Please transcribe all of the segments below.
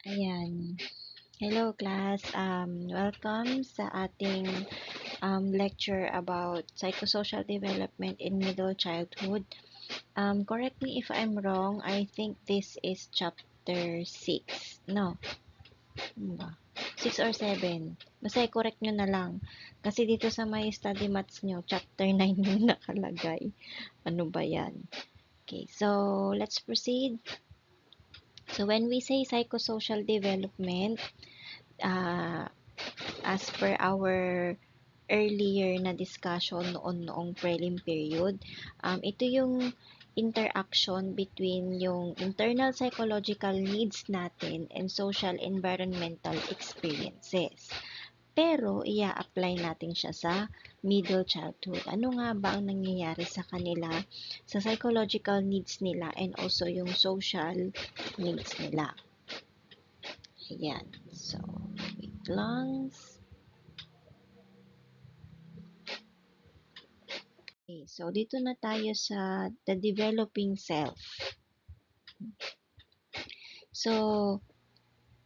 Ayan. Hello class. Welcome sa ating lecture about psychosocial development in middle childhood. Correct me if I'm wrong. I think this is chapter 6. No. Ano ba? 6 or 7. Basta correct nyo na lang. Kasi dito sa may study mats nyo, chapter 9 yung nakalagay. Ano ba yan? Okay, so let's proceed. So when we say psychosocial development, uh, as per our earlier na discussion noong prelim period, ito yung interaction between yung internal psychological needs natin and social environmental experiences. Pero, ia-apply natin siya sa middle childhood. Ano nga ba ang nangyayari sa kanila, sa psychological needs nila, and also yung social needs nila. Ayan. So, wait lang. Okay, so dito na tayo sa the developing self. So,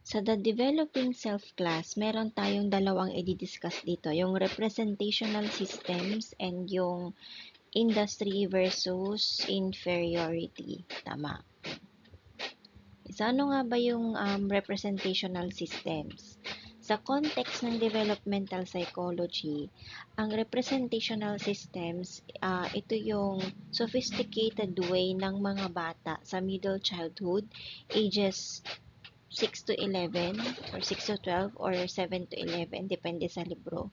sa the developing self class, meron tayong dalawang i-discuss dito, yung representational systems and yung industry versus inferiority. Tama. So, ano nga ba yung representational systems? Sa context ng developmental psychology, ang representational systems, ito yung sophisticated way ng mga bata sa middle childhood, ages 6 to 11, or 6 to 12, or 7 to 11, depende sa libro,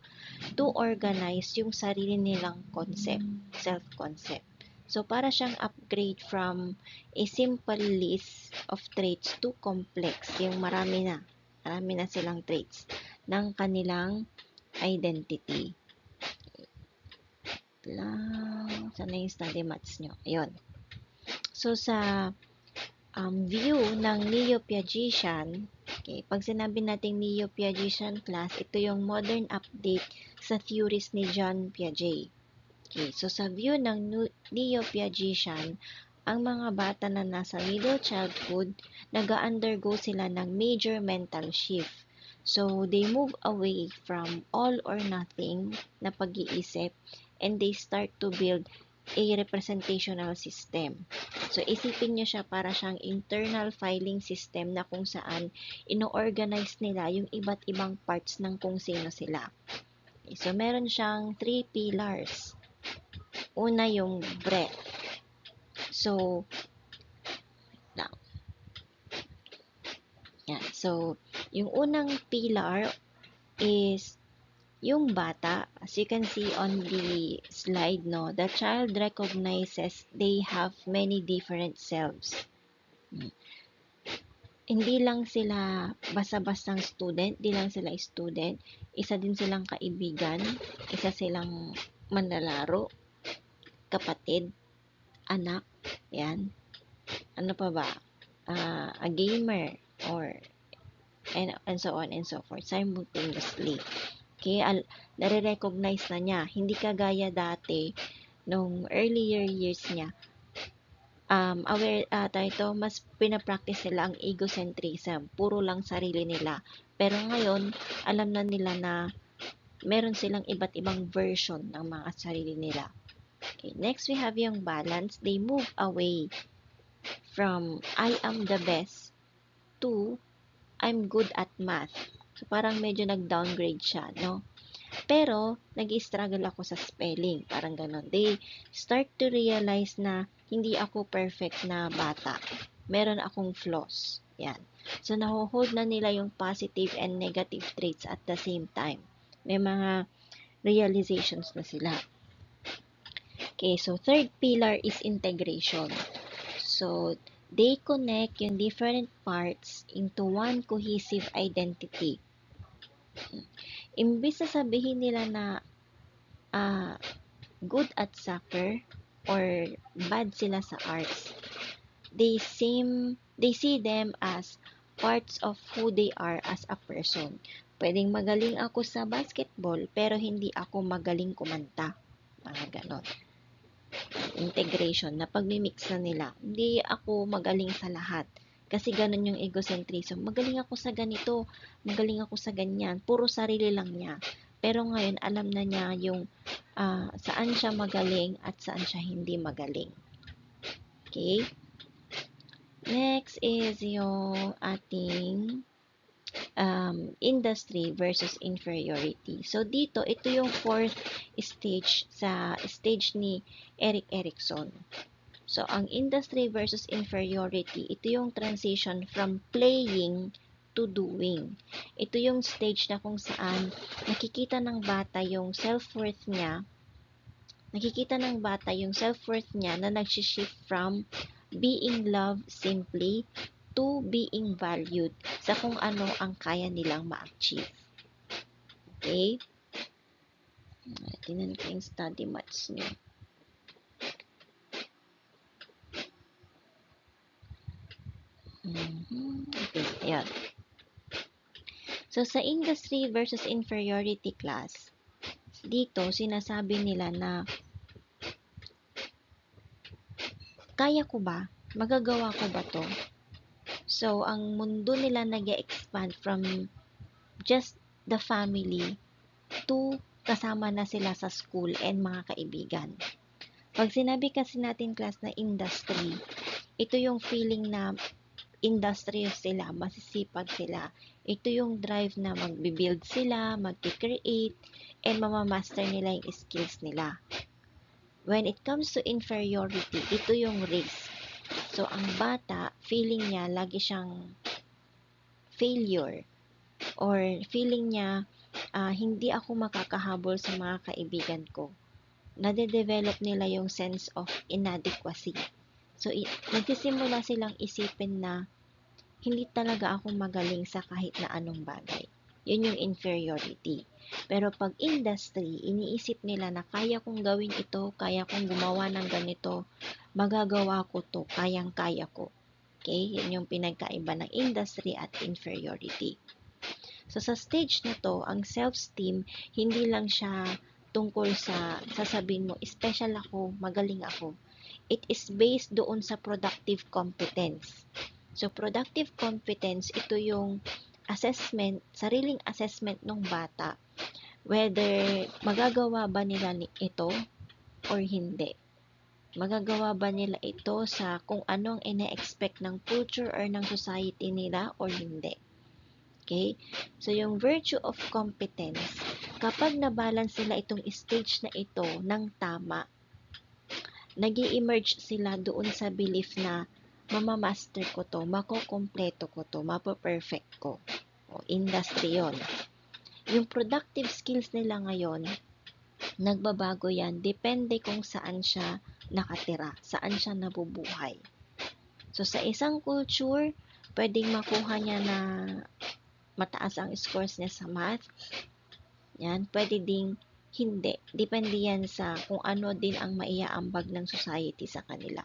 to organize yung sarili nilang concept, self-concept. So, para siyang upgrade from a simple list of traits to complex, yung marami na silang traits ng kanilang identity. Sana yung study mats nyo. Ayun. So, sa view ng Neo-Piagetian, okay, pag sinabi natin Neo-Piagetian class, ito yung modern update sa theories ni John Piaget. Okay, so sa view ng Neo-Piagetian, ang mga bata na nasa middle childhood, nag-undergo sila ng major mental shift. So, they move away from all or nothing na pag-iisip and they start to build a representational system. So, isipin nyo siya para siyang internal filing system na kung saan ino-organize nila yung iba't ibang parts ng kung sino sila. Okay, so, meron siyang 3 pillars. Una yung breath. So, now, yan. So, yung unang pillar is yung bata. As you can see on the slide, no, the child recognizes they have many different selves. Hindi lang sila basta-bastang student, hindi lang sila student, isa din silang kaibigan, isa silang manlalaro, kapatid, anak, yan. Ano pa ba? A gamer, or and so on and so forth simultaneously. Okay, nare-recognize na niya. Hindi kagaya dati nung earlier years niya. Aware tayo mas pinapractice nila ang egocentrism. Puro lang sarili nila. Pero ngayon, alam na nila na meron silang iba't ibang version ng mga sarili nila. Okay, next we have yung balance. They move away from I am the best to I'm good at math. So, parang medyo nag-downgrade siya, no? Pero, nag-struggle ako sa spelling. Parang ganon. They start to realize na hindi ako perfect na bata. Meron akong flaws. Yan. So, nahuhold na nila yung positive and negative traits at the same time. May mga realizations na sila. Okay, so third pillar is integration. So, they connect yung different parts into one cohesive identity. Imbis na sabihin nila na good at soccer or bad sila sa arts, they see them as parts of who they are as a person. Pwedeng magaling ako sa basketball, pero hindi ako magaling kumanta. Mga ganon. Integration, na pagmimix na nila. Hindi ako magaling sa lahat. Kasi ganun yung egocentrism. Magaling ako sa ganito, magaling ako sa ganyan. Puro sarili lang niya. Pero ngayon, alam na niya yung saan siya magaling at saan siya hindi magaling. Okay? Next is yung ating industry versus inferiority. So, dito, ito yung fourth stage sa stage ni Erik Erikson. So, ang industry versus inferiority, ito yung transition from playing to doing. Ito yung stage na kung saan nakikita ng bata yung self-worth niya, na nag-shift from being loved simply to being valued sa kung ano ang kaya nilang ma-achieve. Okay? Tingnan ko yung study mats nyo. Okay, ayan. So, sa industry versus inferiority class, dito, sinasabi nila na kaya ko ba? Magagawa ko ba to? So, ang mundo nila nag-expand from just the family to kasama na sila sa school and mga kaibigan. Pag sinabi kasi natin class na industry, ito yung feeling na industrious sila, masisipag sila. Ito yung drive na magbi-build sila, mag-create, and mamamaster nila yung skills nila. When it comes to inferiority, ito yung risk. So, ang bata, feeling niya, lagi siyang failure. Or feeling niya, hindi ako makakahabol sa mga kaibigan ko. Nade-develop nila yung sense of inadequacy. So, nagsisimula silang isipin na hindi talaga ako magaling sa kahit na anong bagay. Yun yung inferiority. Pero pag industry, iniisip nila na kaya kong gawin ito, kaya kong gumawa ng ganito, magagawa ko to, kayang-kaya ko. Okay? Yan yung pinagkaiba ng industry at inferiority. So, sa stage na to, ang self-esteem, hindi lang siya tungkol sa sasabihin mo, special ako, magaling ako. It is based doon sa productive competence. So, productive competence, ito yung assessment, sariling assessment ng bata, whether magagawa ba nila ito or hindi. Magagawa ba nila ito sa kung anong ina-expect ng culture or ng society nila or hindi. Okay? So, yung virtue of competence, kapag nabalance sila itong stage na ito ng tama, nag-i-emerge sila doon sa belief na mamamaster ko to, makukompleto ko to, mapo-perfect ko. O, industry yun. Yung productive skills nila ngayon, nagbabago yan. Depende kung saan siya nakatira, saan siya nabubuhay. So, sa isang culture, pwedeng makuha niya na mataas ang scores niya sa math. Yan, pwede ding hindi. Depende yan sa kung ano din ang maiaambag ng society sa kanila.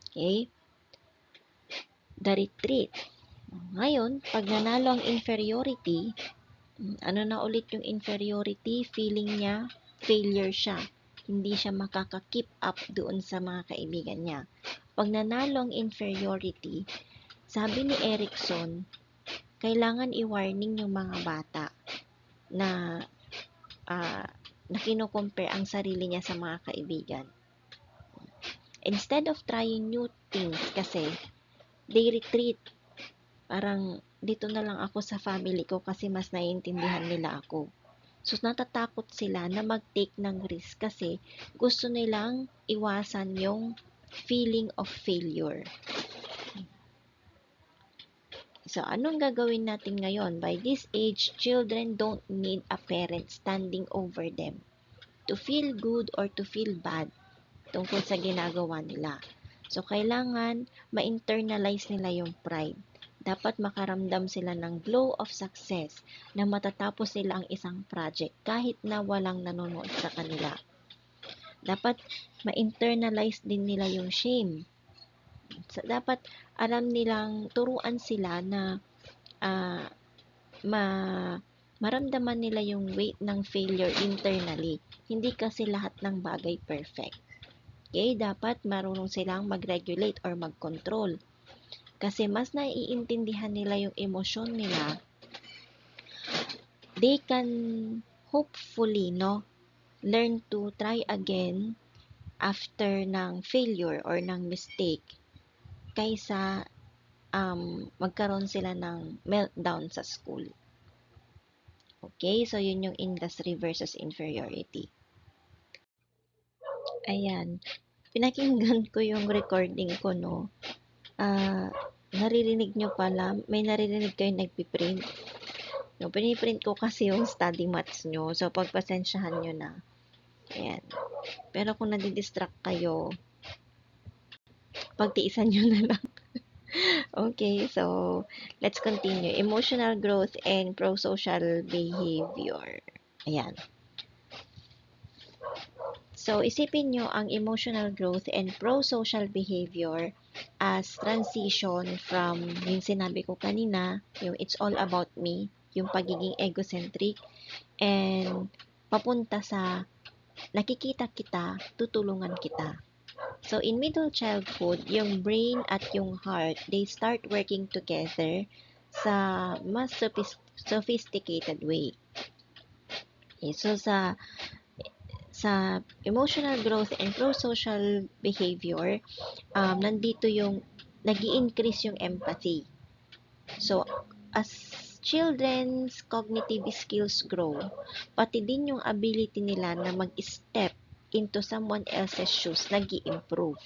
Okay? The retreat. Ngayon, pag nanalo ang inferiority, ano na ulit yung inferiority? Feeling niya, failure siya. Hindi siya makaka-keep up doon sa mga kaibigan niya. Pag nanalo ang inferiority, sabi ni Erikson, kailangan i-warning yung mga bata na kino-compare ang sarili niya sa mga kaibigan. Instead of trying new things, kasi they retreat. Parang dito na lang ako sa family ko kasi mas naiintindihan nila ako. So, natatakot sila na mag-take ng risk kasi gusto nilang iwasan yung feeling of failure. So, anong gagawin natin ngayon? By this age, children don't need a parent standing over them to feel good or to feel bad tungkol sa ginagawa nila. So, kailangan ma-internalize nila yung pride. Dapat makaramdam sila ng glow of success na matatapos nila ang isang project kahit na walang nanonood sa kanila. Dapat ma-internalize din nila yung shame. So, dapat alam nilang turuan sila na maramdaman nila yung weight ng failure internally. Hindi kasi lahat ng bagay perfect. Okay, dapat marunong silang mag-regulate or mag-control. Kasi mas naiintindihan nila yung emosyon nila, they can hopefully, no, learn to try again after ng failure or ng mistake kaysa magkaroon sila ng meltdown sa school. Okay, so yun yung industry versus inferiority. Ayan, pinakinggan ko yung recording ko, no. Naririnig nyo pala, may naririnig kayo nagpiprint. No, piniprint ko kasi yung study mats nyo, so pagpasensyahan nyo na. Ayan. Pero kung nadidistract kayo, pagtiisan nyo na lang. Okay, so let's continue. Emotional growth and pro-social behavior. Ayan. So, isipin nyo ang emotional growth and pro-social behavior as transition from yung sinabi ko kanina, yung it's all about me, yung pagiging egocentric, and papunta sa nakikita kita, tutulungan kita. So, in middle childhood, yung brain at yung heart, they start working together sa mas sophisticated way. Okay, so, sa emotional growth and pro-social behavior, nandito yung nag-i-increase yung empathy. So, as children's cognitive skills grow, pati din yung ability nila na mag-step into someone else's shoes nag-i-improve.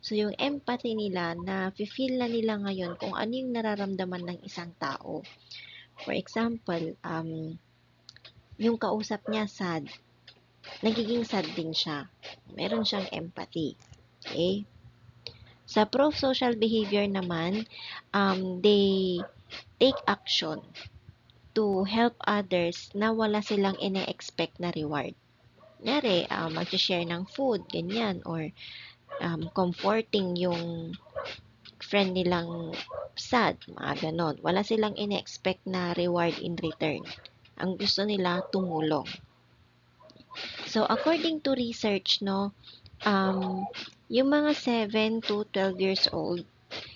So, yung empathy nila na feel na nila ngayon kung ano yung nararamdaman ng isang tao. For example, yung kausap niya sad, nagiging sad din siya. Meron siyang empathy. Okay? Sa pro-social behavior naman, they take action to help others na wala silang ine-expect na reward. Kunyari, mag-share ng food, ganyan, or comforting yung friend nilang sad, mga ganon. Wala silang ine-expect na reward in return. Ang gusto nila, tumulong. So, according to research, no, yung mga 7 to 12 years old,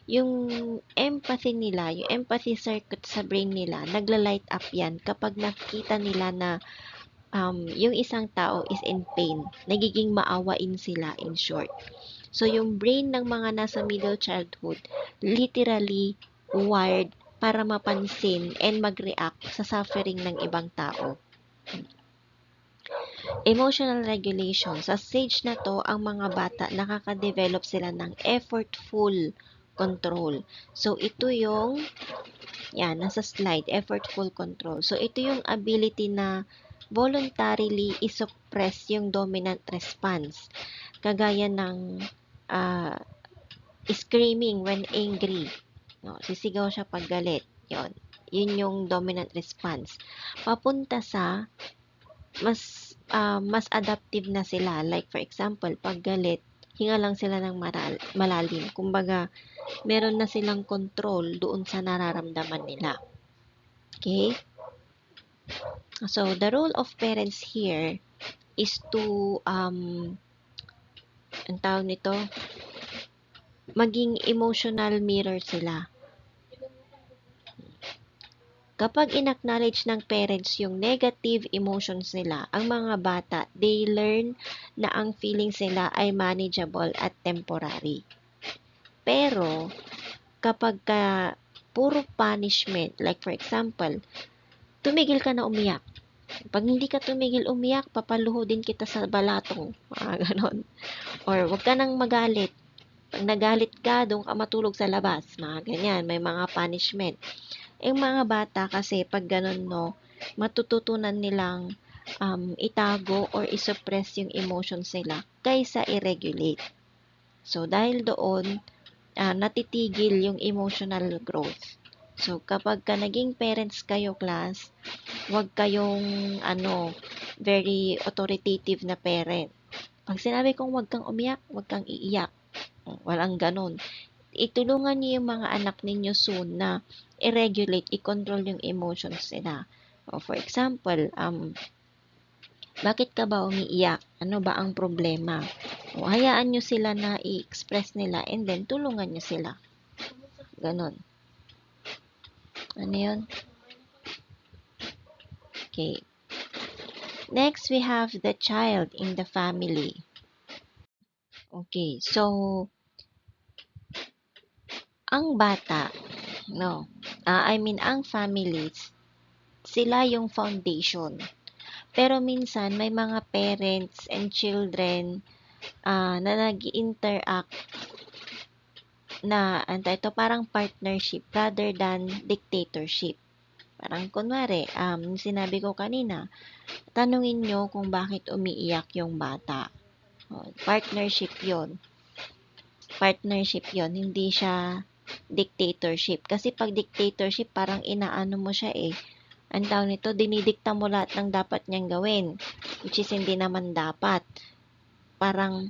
yung empathy nila, yung empathy circuit sa brain nila, nagla-light up yan kapag nakita nila na yung isang tao is in pain. Nagiging maawain sila, in short. So, yung brain ng mga nasa middle childhood, literally wired para mapansin and mag-react sa suffering ng ibang tao. Emotional regulation. Sa stage na to, ang mga bata nakaka-develop sila ng effortful control. So, ito yung, yan, nasa slide, effortful control. So, ito yung ability na voluntarily isuppress yung dominant response. Kagaya ng screaming when angry. No, sisigaw siya pag galit. Yun yung dominant response. Papunta sa mas adaptive na sila. Like for example, pag galit, hinga lang sila ng malalim. Kumbaga, meron na silang control doon sa nararamdaman nila. Okay? So, the role of parents here is to, ang tawag nito, maging emotional mirror sila. Kapag in-acknowledge ng parents yung negative emotions nila, ang mga bata, they learn na ang feelings nila ay manageable at temporary. Pero, kapag puro punishment, like for example, tumigil ka na umiyak. Pag hindi ka tumigil umiyak, papaluhodin kita sa balatong. Mga ganon. Or, wag ka nang magalit. Pag nagalit ka, doon ka matulog sa labas. Mga ganyan, may mga punishment. Yung mga bata kasi pag ganun, no, matututunan nilang itago or isuppress yung emotions nila kaysa i-regulate. So, dahil doon, natitigil yung emotional growth. So, kapag naging parents kayo, class, wag kayong very authoritative na parent. Pag sinabi kong wag kang umiyak, wag kang iiyak. Walang ganun. Itulungan niyo yung mga anak ninyo soon na i-regulate, i-control yung emotions nila. For example, bakit ka ba umiiyak? Ano ba ang problema? Hayaan nyo sila na i-express nila and then tulungan nyo sila. Ganon. Ano yun? Okay. Next, we have the child in the family. Okay, so, ang bata, no, ang families, sila yung foundation. Pero minsan, may mga parents and children na nag-interact na, ito parang partnership rather than dictatorship. Parang kunwari, sinabi ko kanina, tanungin nyo kung bakit umiiyak yung bata. Partnership yon. Partnership yon, hindi siya dictatorship. Kasi pag dictatorship, parang inaano mo siya eh. Ang tawag nito, dinidikta mo lahat ng dapat niyang gawin, which is hindi naman dapat. Parang,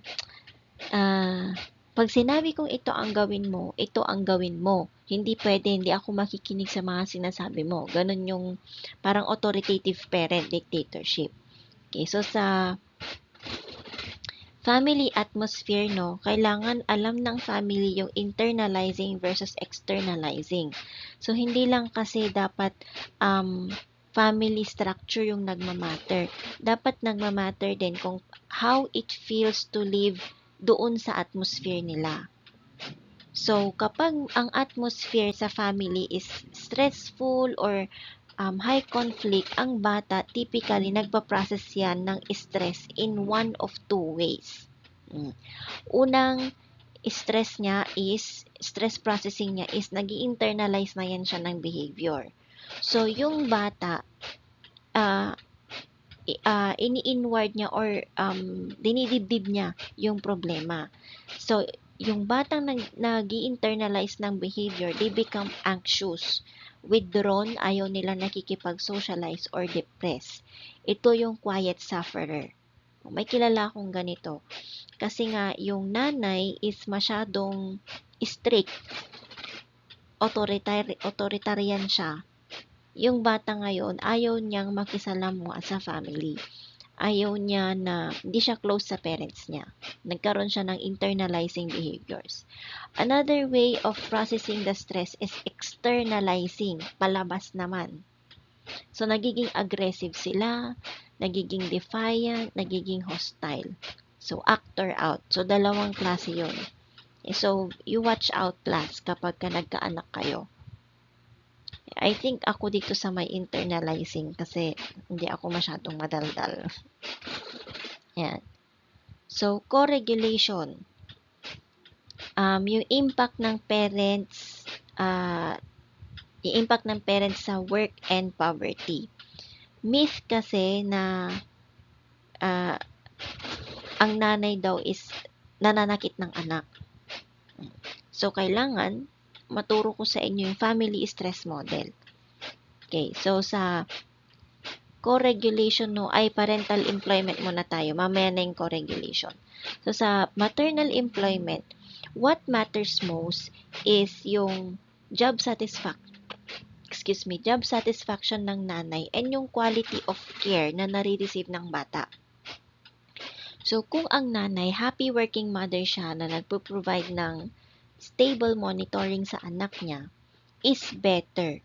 pag sinabi kong ito ang gawin mo, ito ang gawin mo. Hindi pwede, hindi ako makikinig sa mga sinasabi mo. Ganun yung parang authoritative parent dictatorship. Okay, so sa family atmosphere, no, kailangan alam ng family yung internalizing versus externalizing. So, hindi lang kasi dapat family structure yung nagmamatter. Dapat nagmamatter din kung how it feels to live doon sa atmosphere nila. So, kapag ang atmosphere sa family is stressful or high conflict, ang bata typically nagpa-process yan ng stress in one of two ways. Unang stress processing niya is nag-internalize na yan siya ng behavior. So, yung bata, ini-inward niya or dinidibdib niya yung problema. So, yung batang nag-internalize ng behavior, they become anxious, withdrawn, ayaw nila nakikipag-socialize or depressed. Ito yung quiet sufferer. May kilala akong ganito. Kasi nga, yung nanay is masyadong strict, authoritarian siya. Yung bata ngayon, ayaw niyang makisalamuha sa family. Ayaw niya na, hindi siya close sa parents niya. Nagkaroon siya ng internalizing behaviors. Another way of processing the stress is externalizing, palabas naman. So, nagiging aggressive sila, nagiging defiant, nagiging hostile. So, actor out. So, dalawang klase yun. So, you watch out class kapag nagkaanak kayo. I think ako dito sa may internalizing kasi hindi ako masyadong madaldal. Yan. So, co-regulation. Yung impact ng parents, sa work and poverty. Myth kasi na ang nanay daw is nananakit ng anak. So, kailangan maturo ko sa inyo yung family stress model. Okay, so sa co-regulation ay parental employment muna tayo. Mamaya na yung co-regulation. So sa maternal employment, what matters most is yung job satisfaction ng nanay and yung quality of care na nare-receive ng bata. So kung ang nanay, happy working mother siya na nagpo-provide ng stable monitoring sa anak niya, is better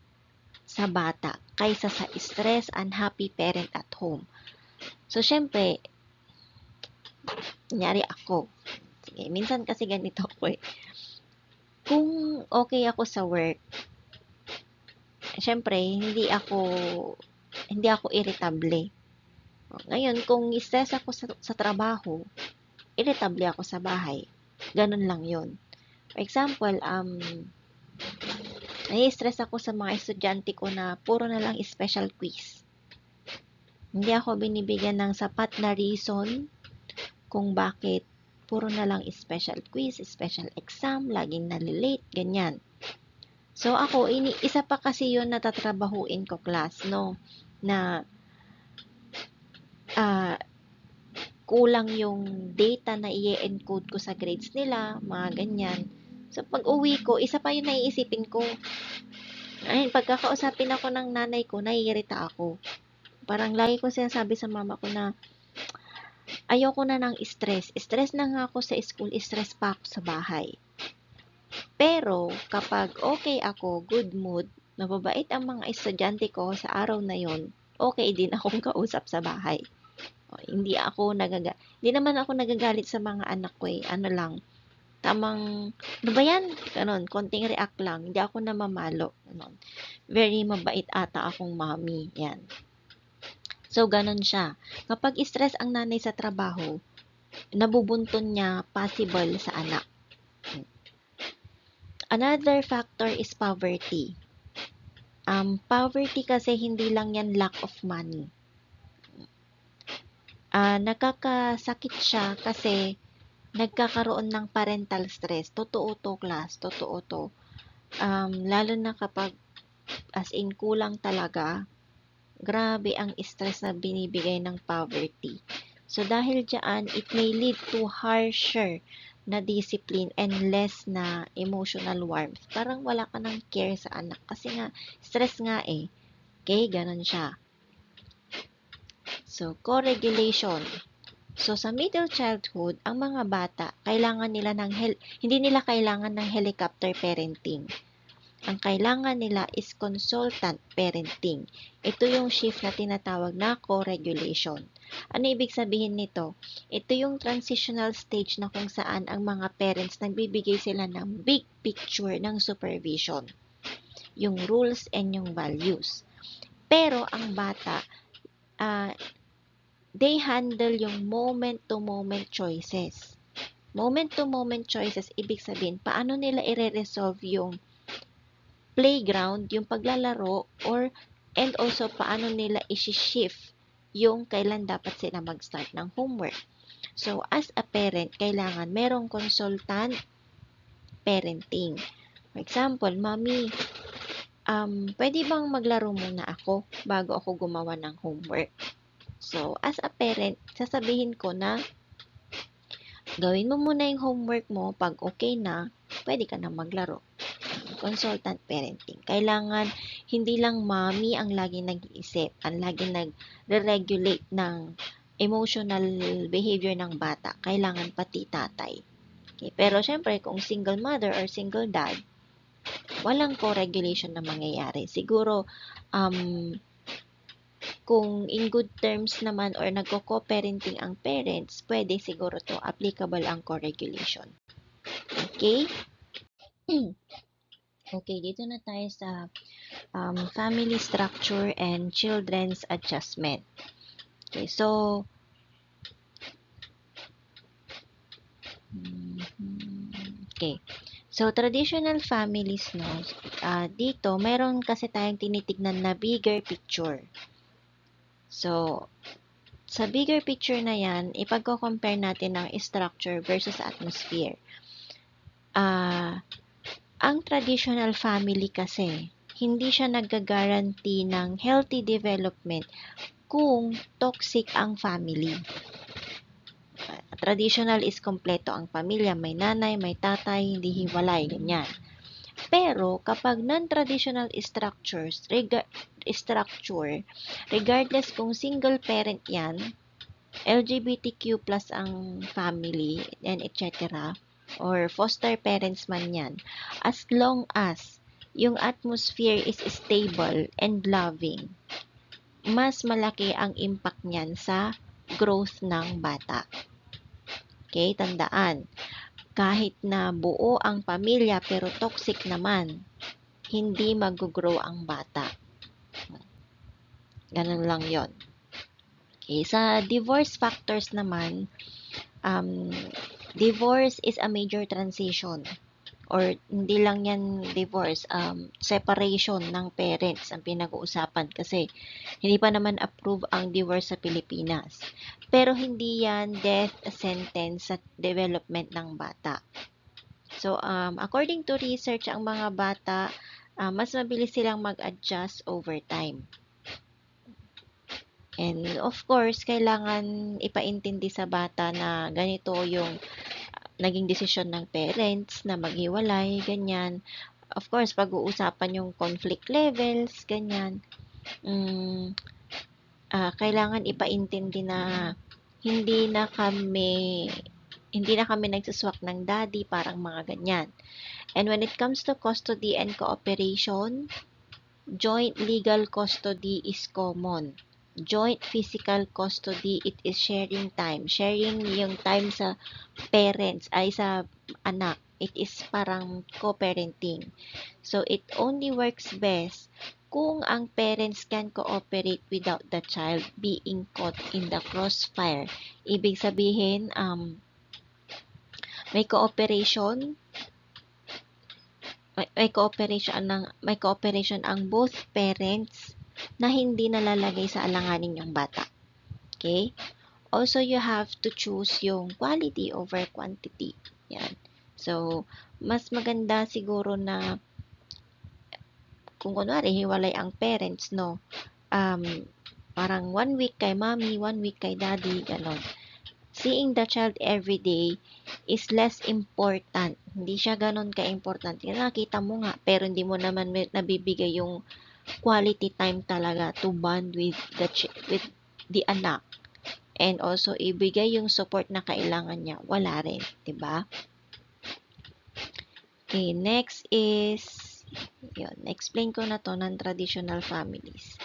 sa bata kaysa sa stress, unhappy parent at home. So, syempre, kunyari ako. Sige, minsan kasi ganito ako eh. Kung okay ako sa work, syempre, hindi ako irritable. Ngayon, kung stress ako sa trabaho, irritable ako sa bahay. Ganun lang yun. For example, nai-stress ako sa mga estudyante ko na puro na lang special quiz. Hindi ako binibigyan ng sapat na reason kung bakit puro na lang special quiz, special exam, laging nalilate, ganyan. So ako, isa pa kasi yun na tatrabahuin ko class, no? Na kulang yung data na i-encode ko sa grades nila, mga ganyan. So, pag uwi ko, isa pa yung naiisipin ko. Ayun, pagkakausapin ako ng nanay ko, naiirita ako. Parang lagi ko sinasabi sa mama ko na, ayoko na ng stress. Stress na nga ako sa school, stress pa ako sa bahay. Pero kapag okay ako, good mood, mababait ang mga estudyante ko sa araw na yon, okay din akong kausap sa bahay. Hindi naman ako nagagalit sa mga anak ko eh. Ano lang, tamang, ano ba yan? Ganon, konting react lang. Hindi ako namamalo. Ganon. Very mabait ata akong mommy. Yan. So, ganon siya. Kapag stress ang nanay sa trabaho, nabubunton niya possible sa anak. Another factor is poverty. Poverty kasi hindi lang yan lack of money. Nakakasakit siya kasi nagkakaroon ng parental stress. Totoo to, class. Totoo to. Lalo na kapag as in kulang talaga, grabe ang stress na binibigay ng poverty. So, dahil dyan, it may lead to harsher na discipline and less na emotional warmth. Parang wala ka ng care sa anak kasi nga, stress nga eh. Okay, ganun siya. So, co-regulation. So, sa middle childhood, ang mga bata, hindi nila kailangan ng helicopter parenting. Ang kailangan nila is consultant parenting. Ito yung shift na tinatawag na co-regulation. Ano ibig sabihin nito? Ito yung transitional stage na kung saan ang mga parents nagbibigay sila ng big picture ng supervision. Yung rules and yung values. Pero ang bata, they handle yung moment-to-moment choices. Moment-to-moment choices, ibig sabihin, paano nila i-resolve yung playground, yung paglalaro, and also paano nila i-shift yung kailan dapat sila mag-start ng homework. So, as a parent, kailangan merong consultant parenting. For example, Mami, pwede bang maglaro muna ako bago ako gumawa ng homework? So, as a parent, sasabihin ko na gawin mo muna yung homework mo. Pag okay na, pwede ka na maglaro. Consultant parenting. Kailangan hindi lang mommy ang laging nag-iisip, ang laging nag-regulate ng emotional behavior ng bata. Kailangan pati tatay. Okay. Pero syempre, kung single mother or single dad, walang co-regulation na mangyayari. Siguro, kung in good terms naman or nagko-co-parenting ang parents, pwede siguro to applicable ang co-regulation. Okay? Okay, dito na tayo sa family structure and children's adjustment. Okay, so traditional families, no, dito, meron kasi tayong tinitignan na bigger picture. So, sa bigger picture na yan, ipagko-compare natin ang structure versus atmosphere. Ang traditional family kasi, hindi siya nag-guarantee ng healthy development kung toxic ang family. Traditional is kompleto ang pamilya, may nanay, may tatay, hindi hiwalay, ganyan. Pero kapag non-traditional structure, regardless kung single parent yan, LGBTQ plus ang family, and etc., or foster parents man yan, as long as yung atmosphere is stable and loving, mas malaki ang impact niyan sa growth ng bata. Okay, tandaan, kahit na buo ang pamilya pero toxic naman, hindi mag-grow ang bata. Ganun lang yon. Okay, sa divorce factors naman, divorce is a major transition, or hindi lang yan divorce, separation ng parents ang pinag-uusapan kasi hindi pa naman approve ang divorce sa Pilipinas. Pero hindi yan death sentence sa development ng bata. So, according to research, ang mga bata, mas mabilis silang mag-adjust over time. And of course, kailangan ipaintindi sa bata na ganito yung naging desisyon ng parents na maghiwalay, ganyan. Of course, pag-uusapan yung conflict levels, ganyan. Kailangan ipaintindi na hindi na kami Hindi na kami nagsuswak ng daddy, parang mga ganyan. And when it comes to custody and cooperation, joint legal custody is common. Joint physical custody, it is sharing time. Sharing yung time sa parents, ay sa anak. It is parang co-parenting. So, it only works best kung ang parents can cooperate without the child being caught in the crossfire. Ibig sabihin, may cooperation may cooperation ang both parents na hindi nalalagay sa alanganin yung bata. Okay? Also, you have to choose yung quality over quantity. Yan. So, mas maganda siguro na kung kunwari, hiwalay ang parents, no? Parang 1 week kay mommy, 1 week kay daddy, ganon. Seeing the child every day is less important. Hindi siya ganon ka-important. Nakita mo nga, pero hindi mo naman nabibigay yung quality time talaga to bond with the anak. And also, ibigay yung support na kailangan niya. Wala rin. Diba? Okay, next is, yun, explain ko na to ng traditional families.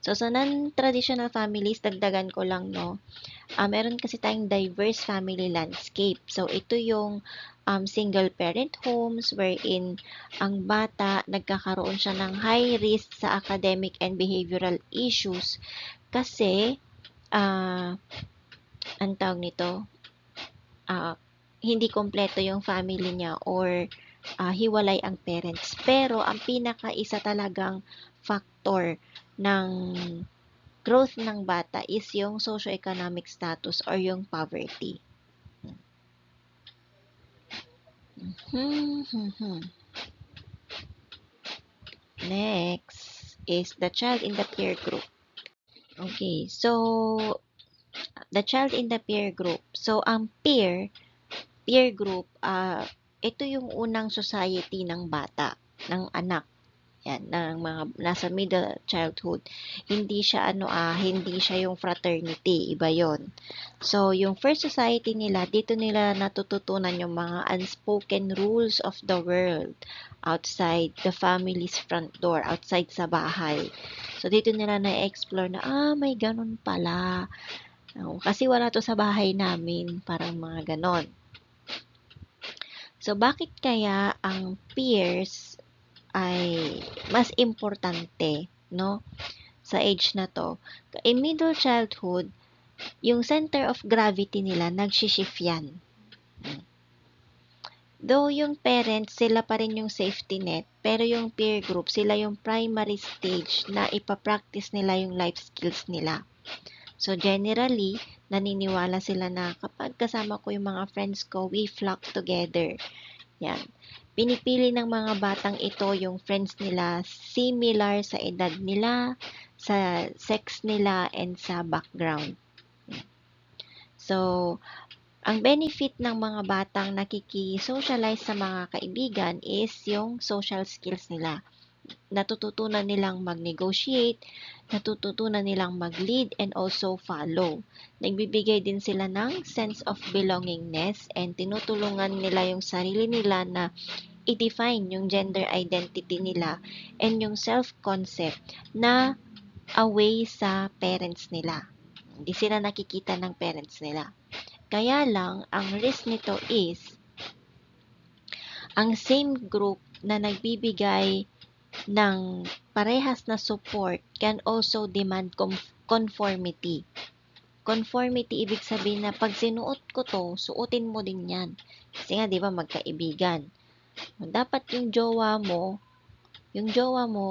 So, sa non-traditional families, dagdagan ko lang, no? Meron kasi tayong diverse family landscape. So, ito yung single-parent homes wherein ang bata, nagkakaroon siya ng high risk sa academic and behavioral issues kasi, ang tawag nito, hindi kompleto yung family niya or hiwalay ang parents. Pero, ang pinaka-isa talagang factor ng growth ng bata is yung socioeconomic status or yung poverty. Next is the child in the peer group. Okay, so the child in the peer group. So ang peer group, ito yung unang society ng bata, ng anak. Yan, ng mga nasa middle childhood. Hindi siya hindi siya yung fraternity, iba 'yon. So, yung first society nila, dito nila natututunan yung mga unspoken rules of the world outside the family's front door, outside sa bahay. So, dito nila na-explore na, may ganun pala. Kasi wala to sa bahay namin, parang mga ganon. So, bakit kaya ang peers ay mas importante, no? Sa age na to. In middle childhood, yung center of gravity nila, nagsishift yan. Though yung parents, sila pa rin yung safety net, pero yung peer group, sila yung primary stage na ipapractice nila yung life skills nila. So, generally, naniniwala sila na kapag kasama ko yung mga friends ko, we flock together. Yan. Pinipili ng mga batang ito yung friends nila similar sa edad nila, sa sex nila, and sa background. So, ang benefit ng mga batang nakiki-socialize sa mga kaibigan is yung social skills nila. Natututunan nilang mag-negotiate, natututunan nilang mag-lead, and also follow. Nagbibigay din sila ng sense of belongingness and tinutulungan nila yung sarili nila na i-define yung gender identity nila and yung self-concept na away sa parents nila. Hindi sila nakikita ng parents nila. Kaya lang, ang risk nito is, ang same group na nagbibigay ng parehas na support can also demand conformity. Conformity, ibig sabihin na pag sinuot ko to, suotin mo din yan. Kasi nga, di ba, magkaibigan. Dapat yung jowa mo,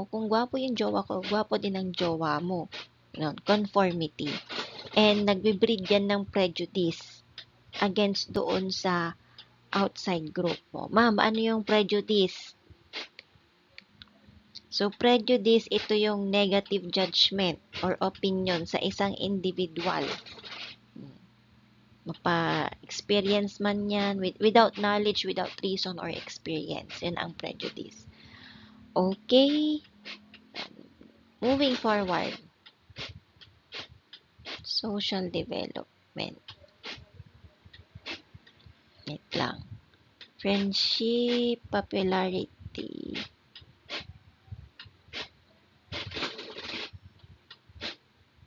kung gwapo yung jowa ko, gwapo din ang jowa mo. Conformity. And nagbe-breed yan ng prejudice against doon sa outside group mo. Ma'am, ano yung prejudice? So, prejudice, ito yung negative judgment or opinion sa isang individual. Mapa-experience man yan, without knowledge, without reason or experience. Yan ang prejudice. Okay. Moving forward. Social development. Wait lang. Friendship, popularity.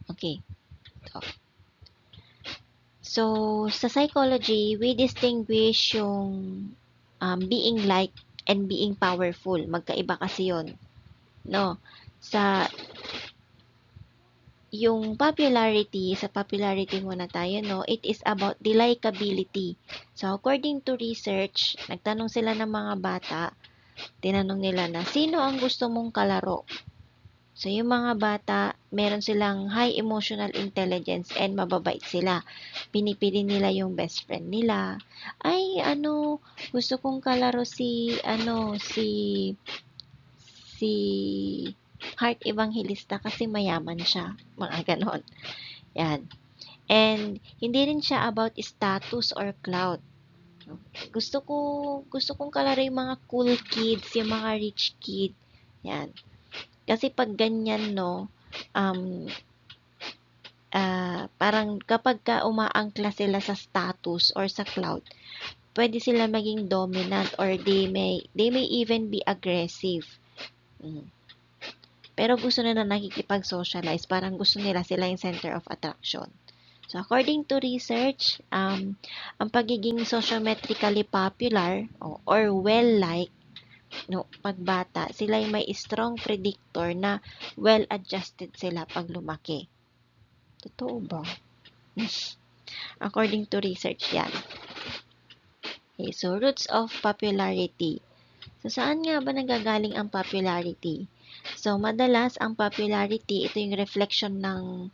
Okay. So, sa psychology, we distinguish yung being liked and being powerful. Magkaiba kasi yun. No? Sa yung popularity, sa popularity muna tayo, no? It is about the likability. So, according to research, nagtanong sila ng mga bata, tinanong nila na, sino ang gusto mong kalaro? So, yung mga bata, meron silang high emotional intelligence and mababait sila. Pinipili nila yung best friend nila. Ay, gusto kong kalaro si Heart Evangelista kasi mayaman siya. Mga ganon. Yan. And, hindi rin siya about status or clout. Gusto ko, gusto kong kalaro yung mga cool kids, yung mga rich kid. Yan. Kasi pag ganyan, no, parang kapag ka umaangkla sila sa status or sa cloud, pwede sila maging dominant or they may even be aggressive. Pero gusto nila nakikipag-socialize, parang gusto nila sila yung center of attraction. So, according to research, ang pagiging sociometrically popular or well-liked, no, pagbata, sila yung may strong predictor na well-adjusted sila pag lumaki. Totoo ba? According to research yan. Okay, so roots of popularity. So, saan nga ba nanggagaling ang popularity? So, madalas ang popularity, ito yung reflection ng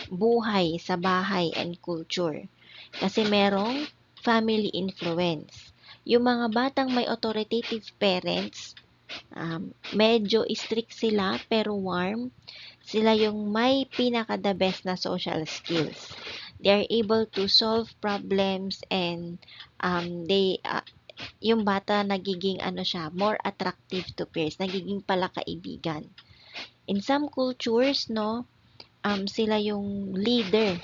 buhay sa bahay and culture. Kasi merong family influence. Yung mga batang may authoritative parents, medyo strict sila pero warm. Sila yung may pinaka-the best na social skills. They are able to solve problems and yung bata nagiging more attractive to peers, nagiging palakaibigan. In some cultures, no, sila yung leader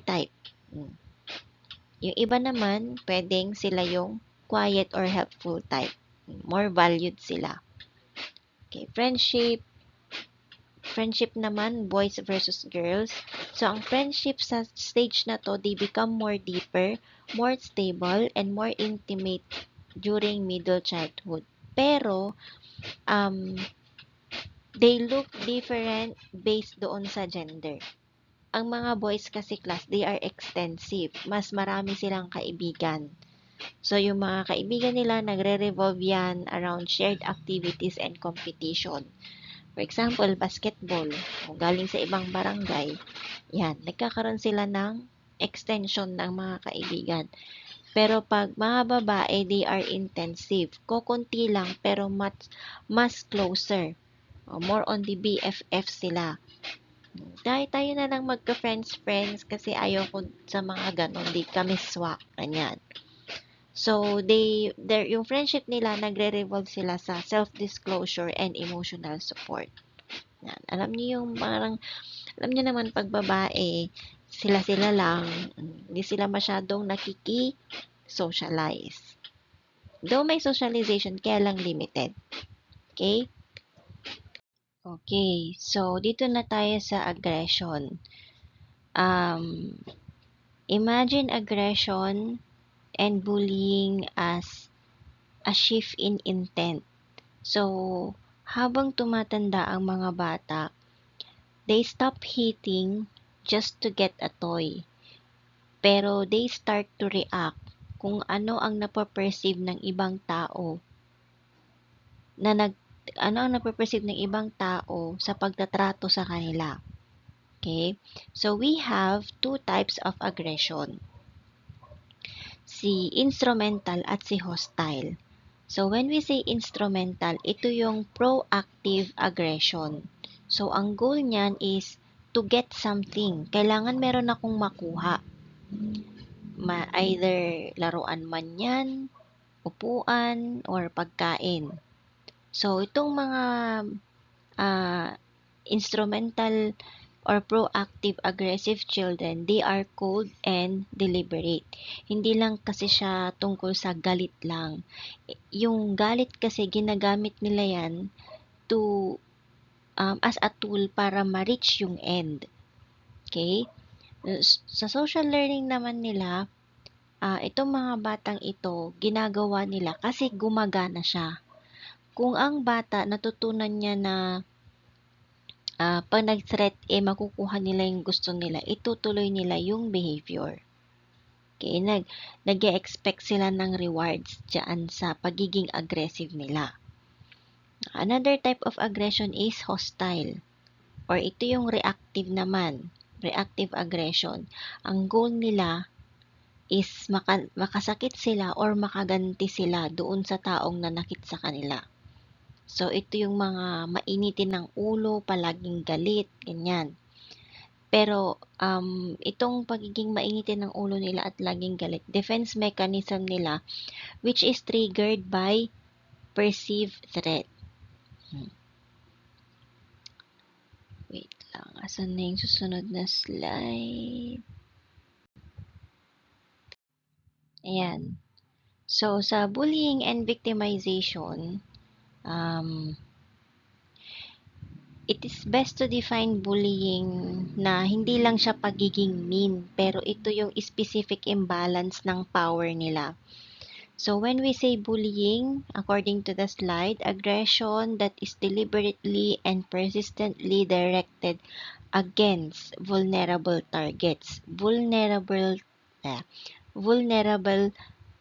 type. Yung iba naman, pwedeng sila yung quiet or helpful type. More valued sila. Okay, friendship naman, boys versus girls. So, ang friendship sa stage na to, they become more deeper, more stable, and more intimate during middle childhood. Pero, they look different based doon sa gender. Ang mga boys kasi class, they are extensive. Mas marami silang kaibigan. So, yung mga kaibigan nila, nagre-revolve yan around shared activities and competition. For example, basketball, o galing sa ibang barangay, yan, nagkakaroon sila ng extension ng mga kaibigan. Pero pag mga babae, they are intensive. Kokonti lang, pero mas closer. More on the BFF sila. Tayo na lang magka-friends kasi ayaw ko sa mga ganon. Di kami swak. Ganyan. So, yung friendship nila, nagre-revolve sila sa self-disclosure and emotional support. Yan. Alam niyo naman pag babae, sila lang, hindi sila masyadong nakiki-socialize. Though may socialization, kaya lang limited. Okay? Okay, so dito na tayo sa aggression. Imagine aggression and bullying as a shift in intent. So, habang tumatanda ang mga bata, they stop hitting just to get a toy. Pero they start to react kung ano ang napaperceive ng ibang tao sa pagtatrato sa kanila. Okay? So, we have two types of aggression. Si instrumental at si hostile. So, when we say instrumental, ito yung proactive aggression. So, ang goal niyan is to get something. Kailangan meron akong makuha. Either laruan man yan, upuan, or pagkain. So, itong mga instrumental or proactive aggressive children, they are cold and deliberate. Hindi lang kasi siya tungkol sa galit lang. Yung galit kasi ginagamit nila yan to as a tool para ma-reach yung end. Okay? Sa social learning naman nila, itong mga batang ito, ginagawa nila kasi gumagana siya. Kung ang bata natutunan niya na pag nag-threat, makukuha nila yung gusto nila, itutuloy nila yung behavior. Okay, nag-expect sila ng rewards dyan sa pagiging aggressive nila. Another type of aggression is hostile, or ito yung reactive naman, reactive aggression. Ang goal nila is makasakit sila or makaganti sila doon sa taong nanakit sa kanila. So, ito yung mga mainitin ng ulo, palaging galit, ganyan. Pero, itong pagiging mainitin ng ulo nila at laging galit, defense mechanism nila, which is triggered by perceived threat. Wait lang, asan na yung susunod na slide? Ayan. So, sa bullying and victimization, it is best to define bullying na hindi lang siya pagiging mean, pero ito yung specific imbalance ng power nila. So, when we say bullying, according to the slide, aggression that is deliberately and persistently directed against vulnerable targets. Vulnerable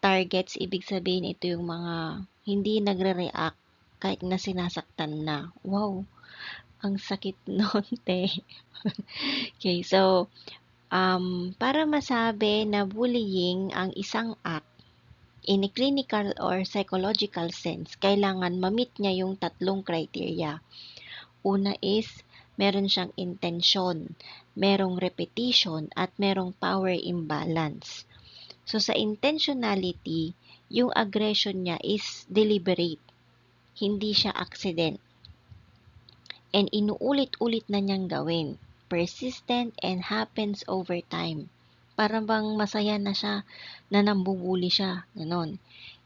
targets, ibig sabihin ito yung mga hindi nagre-react kahit na sinasaktan na. Wow! Ang sakit nun, te. Okay, so, para masabi na bullying ang isang act, in a clinical or psychological sense, kailangan ma-meet niya yung tatlong criteria. Una is, meron siyang intention, merong repetition, at merong power imbalance. So, sa intentionality, yung aggression niya is deliberate. Hindi siya accident. And inuulit-ulit na niyang gawin. Persistent and happens over time. Parang bang masaya na siya na nambubuli siya. Ganon.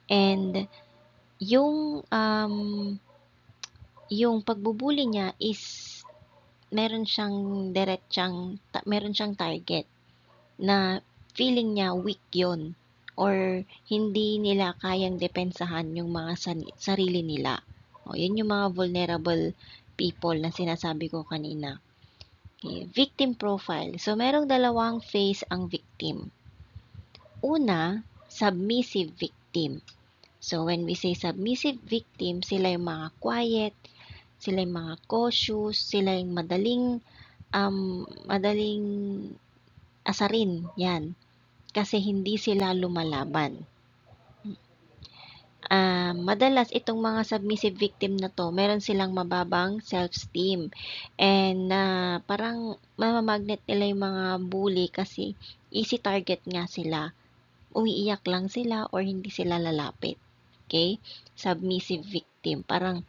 And yung pagbubuli niya is meron siyang target na feeling niya weak yon, or hindi nila kayang depensahan yung mga sarili nila. Yun yung mga vulnerable people na sinasabi ko kanina. Okay. Victim profile. So, merong dalawang phase ang victim. Una, submissive victim. So, when we say submissive victim, sila yung mga quiet, sila yung mga cautious, sila yung madaling asarin. Yan. Kasi hindi sila lumalaban. Madalas itong mga submissive victim na to, meron silang mababang self-esteem and parang mamamagnet nila yung mga bully kasi easy target nga sila. Umiiyak lang sila or hindi sila lalapit. Okay? Submissive victim. Parang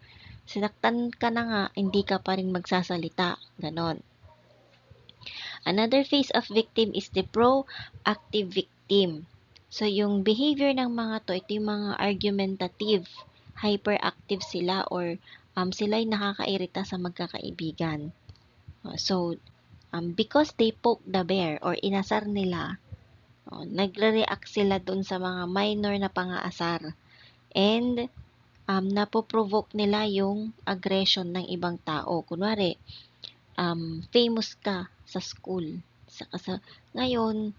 sinaktan ka na nga, hindi ka pa rin magsasalita. Ganon. Another phase of victim is the proactive victim. So, yung behavior ng mga to, ito yung mga argumentative, hyperactive sila, or sila'y nakakairita sa magkakaibigan. So, because they poke the bear, or inasar nila, nagre-react sila dun sa mga minor na pangaasar. And, napoprovoke nila yung aggression ng ibang tao. Kunwari, famous ka sa school. Ngayon,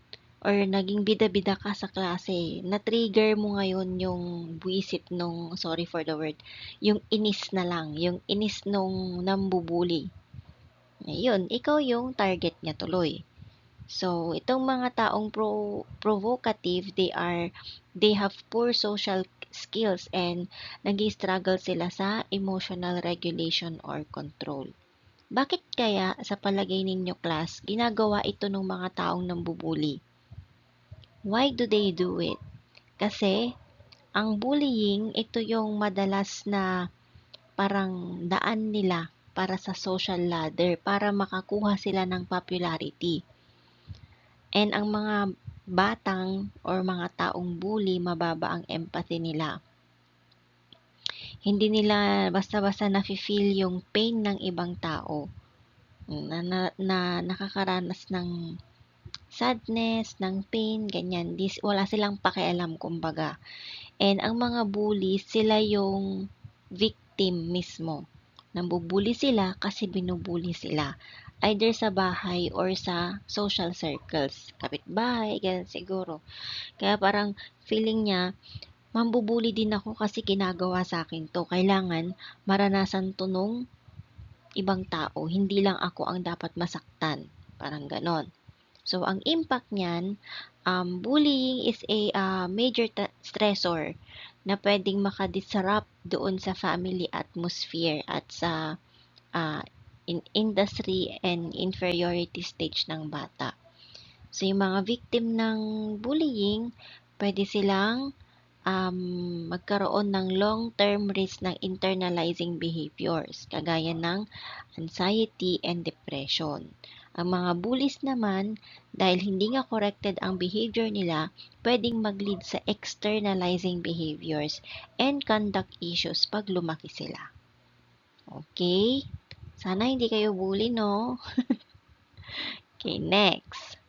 or naging bida-bida ka sa klase, na-trigger mo ngayon yung buwisit nung, sorry for the word, yung inis na lang, yung inis nung nambubuli. Ngayon, ikaw yung target niya tuloy. So, itong mga taong provocative, they have poor social skills and nag-struggle sila sa emotional regulation or control. Bakit kaya sa palagay ninyo, class, ginagawa ito ng mga taong nambubuli? Why do they do it? Kasi ang bullying, ito yung madalas na parang daan nila para sa social ladder, para makakuha sila ng popularity. And ang mga batang or mga taong bully, mababa ang empathy nila. Hindi nila basta-basta nafe-feel yung pain ng ibang tao na nakakaranas ng sadness, ng pain, ganyan. Wala silang pakialam, kumbaga. And ang mga bullies, sila yung victim mismo. Nambubuli sila kasi binubuli sila. Either sa bahay or sa social circles. Kapitbahay, ganyan siguro. Kaya parang feeling niya, mambubuli din ako kasi ginagawa sa akin to. Kailangan maranasan to nung ibang tao. Hindi lang ako ang dapat masaktan. Parang ganon. So, ang impact niyan, bullying is a major stressor na pwedeng makadisrupt doon sa family atmosphere at sa in industry and inferiority stage ng bata. So, yung mga victim ng bullying, pwede silang magkaroon ng long-term risk ng internalizing behaviors, kagaya ng anxiety and depression. Ang mga bullies naman, dahil hindi nga corrected ang behavior nila, pwedeng mag-lead sa externalizing behaviors and conduct issues pag lumaki sila. Okay? Sana hindi kayo bully, no? Okay, next.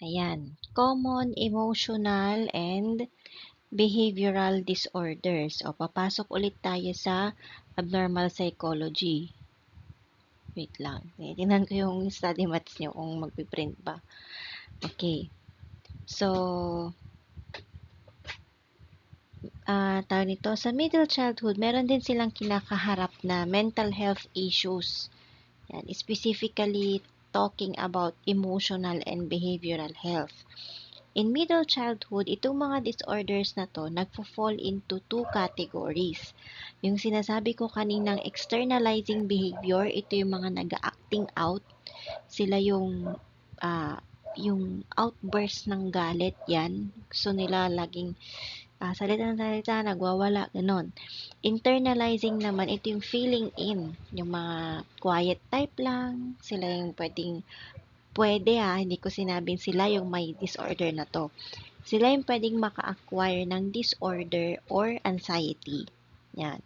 Ayan. Common emotional and behavioral disorders. O, papasok ulit tayo sa abnormal psychology. Wait lang. Tingnan ko yung study mats nyo kung magpiprint ba. Okay. So, tawag nito, sa middle childhood, meron din silang kinakaharap na mental health issues. Yan, specifically talking about emotional and behavioral health. In middle childhood, itong mga disorders na to, nagfo-fall into two categories. Yung sinasabi ko kaninang externalizing behavior, ito yung mga nag-acting out. Sila yung outburst ng galit, yan. Gusto nila laging salita, nagwawala, ganon. Internalizing naman, ito yung feeling in. Yung mga quiet type lang, sila yung hindi ko sinabing sila yung may disorder na to. Sila yung pwedeng maka-acquire ng disorder or anxiety. Yan.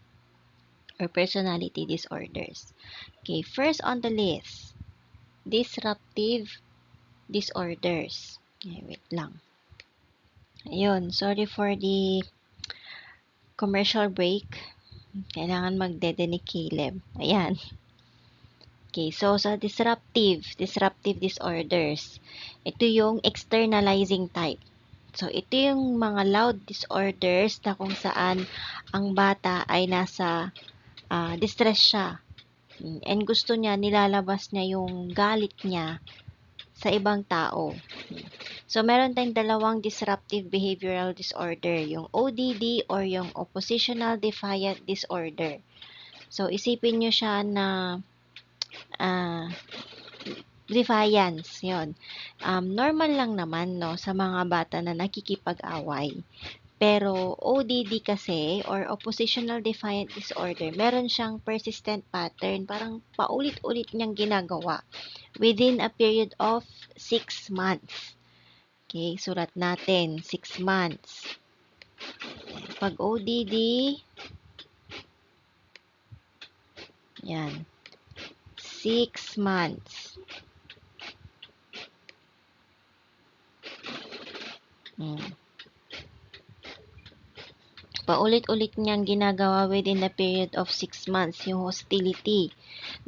Or personality disorders. Okay, first on the list, disruptive disorders. Okay, wait lang. Ayun, sorry for the commercial break. Kailangan magdede ni Caleb. Ayan. Okay, so sa disruptive disorders, ito yung externalizing type. So, ito yung mga loud disorders na kung saan ang bata ay nasa distress siya. And gusto niya, nilalabas niya yung galit niya sa ibang tao. So, meron tayong dalawang disruptive behavioral disorder, yung ODD or yung oppositional defiant disorder. So, isipin nyo siya na defiance, yun. Normal lang naman, no, sa mga bata na nakikipag-away. Pero ODD kasi, or oppositional defiant disorder, meron siyang persistent pattern, parang paulit-ulit niyang ginagawa within a period of 6 months. Okay, sulat natin, 6 months. Pag ODD, yan, 6 months. Paulit-ulit niyang ginagawa within a period of 6 months yung hostility,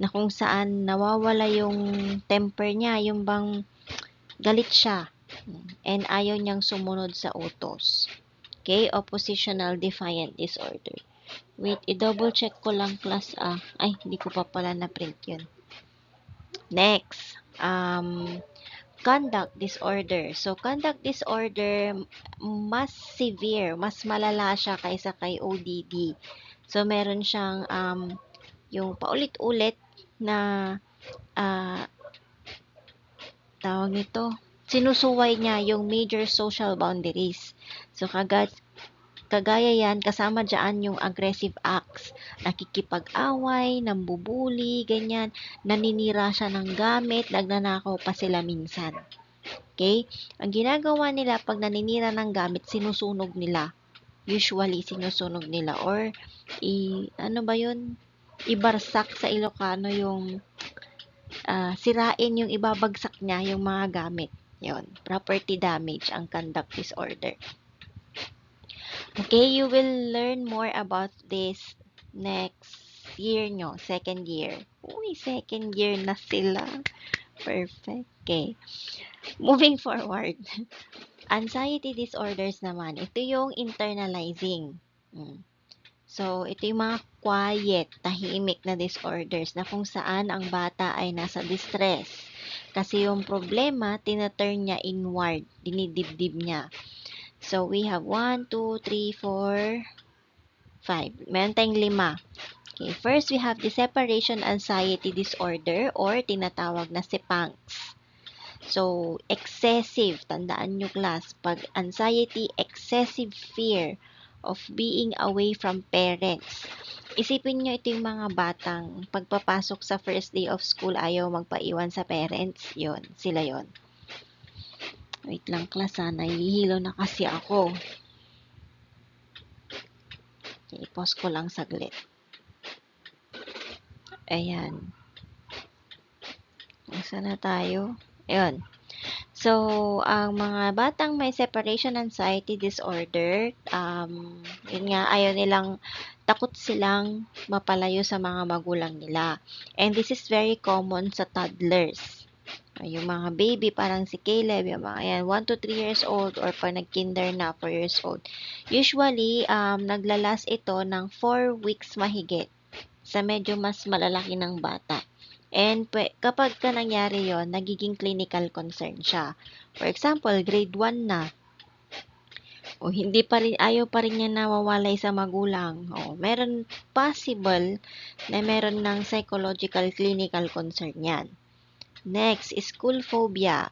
na kung saan nawawala yung temper niya, yung bang galit siya, and ayaw niyang sumunod sa utos. Okay, oppositional defiant disorder. Wait, i-double check ko lang class Ay, hindi ko pa pala na-print yun. Next, conduct disorder. So, conduct disorder, mas severe, mas malala siya kaysa kay ODD. So, meron siyang yung paulit-ulit na tawag nito, sinusuway niya yung major social boundaries. So, Kagaya yan, kasama dyan yung aggressive acts, nakikipag-away, nambubuli, ganyan, naninira siya ng gamit, nagnanakaw pa sila minsan. Okay? Ang ginagawa nila pag naninira ng gamit, sinusunog nila. Usually, sinusunog nila. Or, ano ba yun? Ibarsak sa Ilocano yung sirain yung ibabagsak niya yung mga gamit. Yun. Property damage ang conduct disorder. Okay, you will learn more about this next year nyo, second year. Uy, second year na sila. Perfect. Okay. Moving forward. Anxiety disorders naman. Ito yung internalizing. So, ito yung mga quiet, tahimik na disorders na kung saan ang bata ay nasa distress. Kasi yung problema, tinaturn niya inward, dinidibdib niya. So, we have 1, 2, 3, 4, 5. Meron tayong 5. Okay, first, we have the separation anxiety disorder or tinatawag na SEPANCS. So, excessive, tandaan nyo class, pag anxiety, excessive fear of being away from parents. Isipin nyo ito yung mga batang pagpapasok sa first day of school, ayaw magpaiwan sa parents. Yun, sila yon. Wait lang class ha, nahihilo na kasi ako. Okay, pause ko lang saglit. Ayan. Saan na tayo? Ayun. So, ang mga batang may separation anxiety disorder, yun nga, takot silang mapalayo sa mga magulang nila. And this is very common sa toddlers. Yung mga baby, parang si Caleb, yung mga yan, 1 to 3 years old, or pag nag-kinder na, 4 years old. Usually, naglalas ito ng 4 weeks mahigit sa medyo mas malalaki ng bata. And kapag nangyari yon, nagiging clinical concern siya. For example, grade 1 na. O hindi pa rin, ayaw pa rin niya nawawalay sa magulang. O meron possible na meron ng psychological clinical concern yan. Next, school phobia.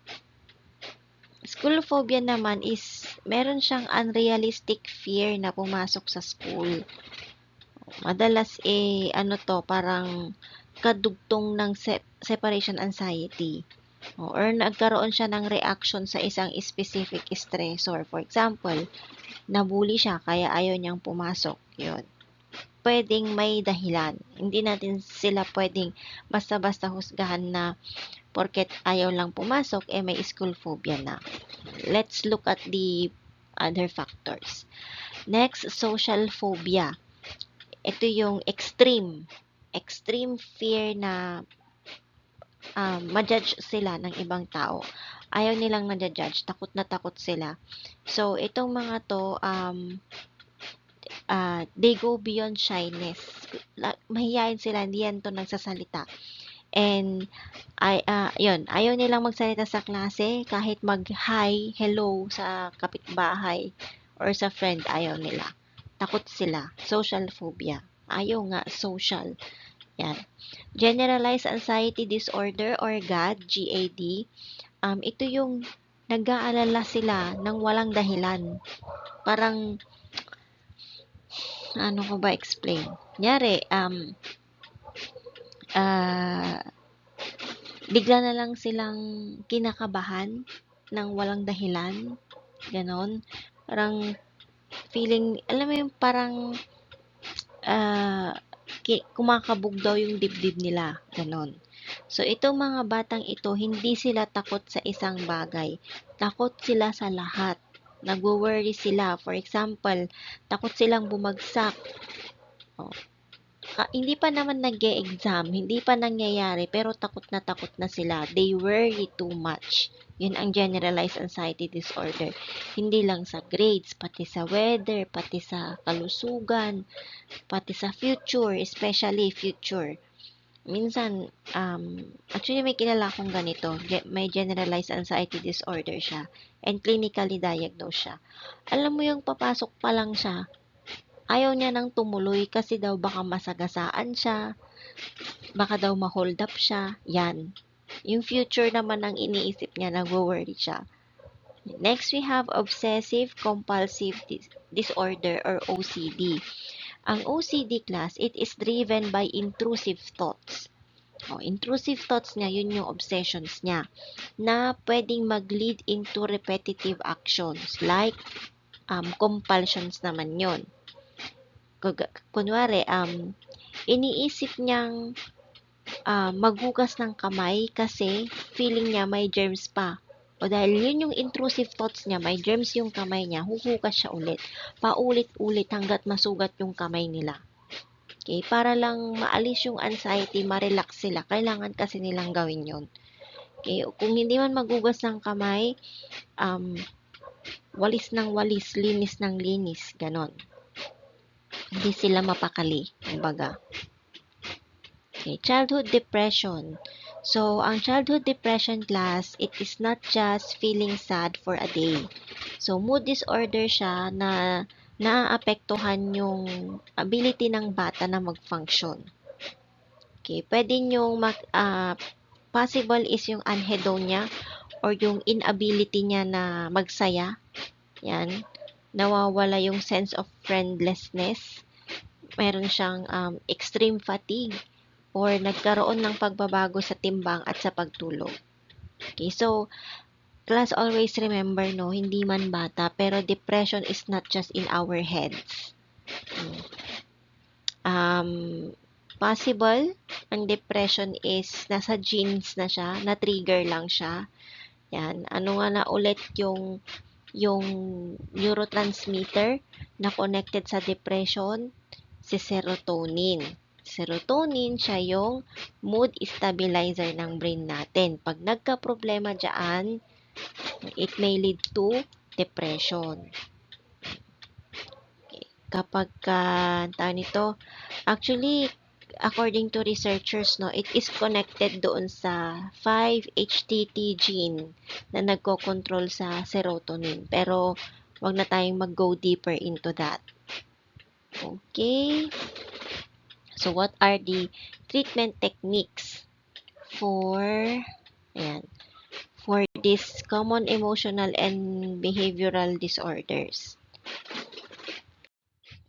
School phobia naman is meron siyang unrealistic fear na pumasok sa school. Madalas parang kadugtong ng separation anxiety. Or nagkaroon siya ng reaction sa isang specific stressor. For example, nabully siya kaya ayaw niyang pumasok. Yun. Pwedeng may dahilan. Hindi natin sila pwedeng basta-basta husgahan na porket ayaw lang pumasok, may school phobia na. Let's look at the other factors. Next, social phobia. Ito yung extreme fear na ma-judge sila ng ibang tao. Ayaw nilang na-judge, takot na takot sila. So, itong mga to, they go beyond shyness. Mahihayin sila, hindi yan to nagsasalita. And, ayaw nilang magsalita sa klase, kahit mag-hi, hello sa kapitbahay, or sa friend, ayaw nila. Takot sila. Social phobia. Ayaw nga, social. Yan. Generalized Anxiety Disorder or GAD, GAD. Ito yung nag-aalala sila ng walang dahilan. Parang, ano ko ba explain? Kunyari, bigla na lang silang kinakabahan ng walang dahilan. Ganon. Parang, feeling, alam mo yung parang, kumakabog daw yung dibdib nila. Ganon. So, itong mga batang ito, hindi sila takot sa isang bagay. Takot sila sa lahat. Nagwo-worry sila. For example, takot silang bumagsak. Hindi pa naman nag-e-exam, hindi pa nangyayari, pero takot na sila. They worry too much. Yun ang generalized anxiety disorder. Hindi lang sa grades, pati sa weather, pati sa kalusugan, pati sa future, especially future. Minsan, actually may kilala akong ganito, may generalized anxiety disorder siya, and clinically diagnosed siya. Alam mo yung papasok pa lang siya, ayaw niya nang tumuloy kasi daw baka masagasaan siya, baka daw ma-hold up siya, yan. Yung future naman ang iniisip niya, nagwo-worry siya. Next, we have obsessive compulsive disorder or OCD. Ang OCD class, it is driven by intrusive thoughts. Intrusive thoughts niya, yun yung obsessions niya, na pwedeng mag-lead into repetitive actions like compulsions naman yun. Kunwari, iniisip niyang maghugas ng kamay kasi feeling niya may germs pa. O dahil yun yung intrusive thoughts niya, may germs yung kamay niya, huhugas siya ulit. Paulit-ulit hanggat masugat yung kamay nila. Okay? Para lang maalis yung anxiety, ma-relax sila. Kailangan kasi nilang gawin yun. Okay? Kung hindi man maghugas ng kamay, walis ng walis, linis ng linis. Ganon. Hindi sila mapakali. Kumbaga. Okay, childhood depression. So, ang childhood depression class, it is not just feeling sad for a day. So, mood disorder siya na naaapektuhan yung ability ng bata na mag-function. Okay, pwede yung possible is yung anhedonia or yung inability niya na magsaya. Yan. Nawawala yung sense of friendlessness. Meron siyang extreme fatigue or nagkaroon ng pagbabago sa timbang at sa pagtulog. Okay, so, class, always remember, no, hindi man bata, pero depression is not just in our heads. Possible, ang depression is nasa genes na siya, na-trigger lang siya. Yan, ano nga na ulit yung neurotransmitter na connected sa depression? Si serotonin. Serotonin, siya yung mood stabilizer ng brain natin. Pag nagka-problema dyan, it may lead to depression. Okay. Kapag nito, actually, according to researchers, no, it is connected doon sa 5-HTT gene na nagko-control sa serotonin. Pero, wag na tayong mag-go deeper into that. Okay. So, what are the treatment techniques for this common emotional and behavioral disorders?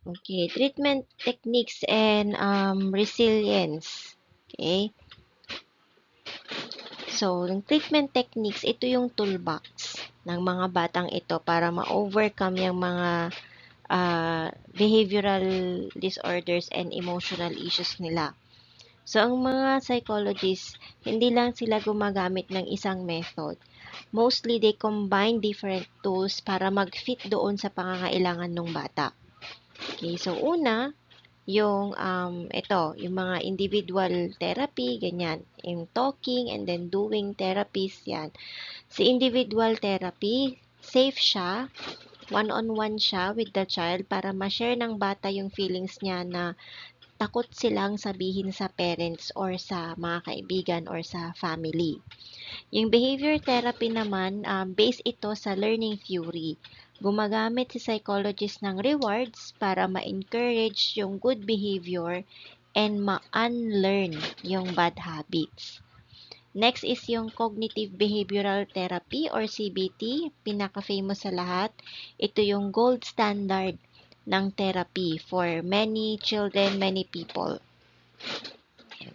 Okay, treatment techniques and resilience. Okay. So, yung treatment techniques, ito yung toolbox ng mga batang ito para ma-overcome yung mga behavioral disorders and emotional issues nila. So, ang mga psychologists, hindi lang sila gumagamit ng isang method. Mostly, they combine different tools para mag-fit doon sa pangangailangan ng bata. Okay, so una, yung yung mga individual therapy, ganyan. Yung talking and then doing therapies, yan. Si individual therapy, safe siya, one-on-one siya with the child para ma-share ng bata yung feelings niya na takot silang sabihin sa parents or sa mga kaibigan or sa family. Yung behavior therapy naman, based ito sa learning theory. Gumagamit si psychologist ng rewards para ma-encourage yung good behavior and ma-unlearn yung bad habits. Next is yung cognitive behavioral therapy or CBT, pinaka-famous sa lahat. Ito yung gold standard ng therapy for many children, many people.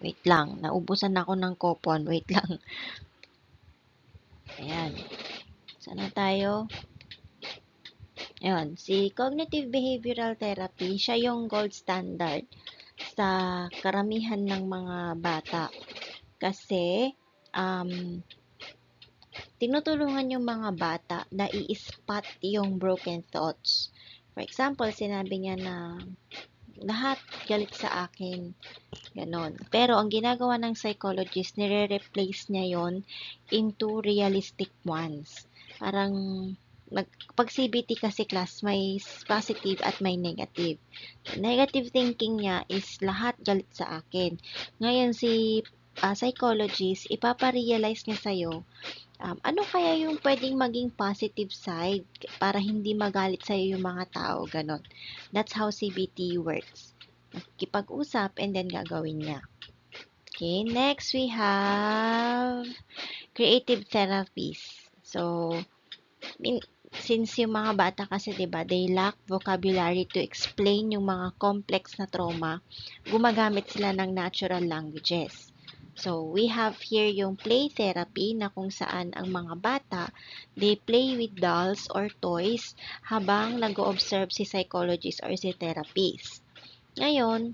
Wait lang, naubusan ako ng coupon. Wait lang. Ayan. Sana tayo? Ayan, si cognitive behavioral therapy, siya yung gold standard sa karamihan ng mga bata. Kasi, tinutulungan yung mga bata na i-spot yung broken thoughts. For example, sinabi niya na lahat galit sa akin. Ganon. Pero ang ginagawa ng psychologist, nire-replace niya yon into realistic ones. Parang, pag CBT kasi class, may positive at may negative. Negative thinking niya is lahat galit sa akin. Ngayon, si psychologist, ipaparealize niya sa'yo ano kaya yung pwedeng maging positive side para hindi magalit sa'yo yung mga tao, ganon. That's how CBT works. Nakikipag-usap and then gagawin niya. Okay, next we have creative therapies. So, Since yung mga bata kasi, 'di ba, they lack vocabulary to explain yung mga complex na trauma, gumagamit sila ng natural languages. So, we have here yung play therapy na kung saan ang mga bata, they play with dolls or toys habang nag-o-observe si psychologist or si therapist. Ngayon,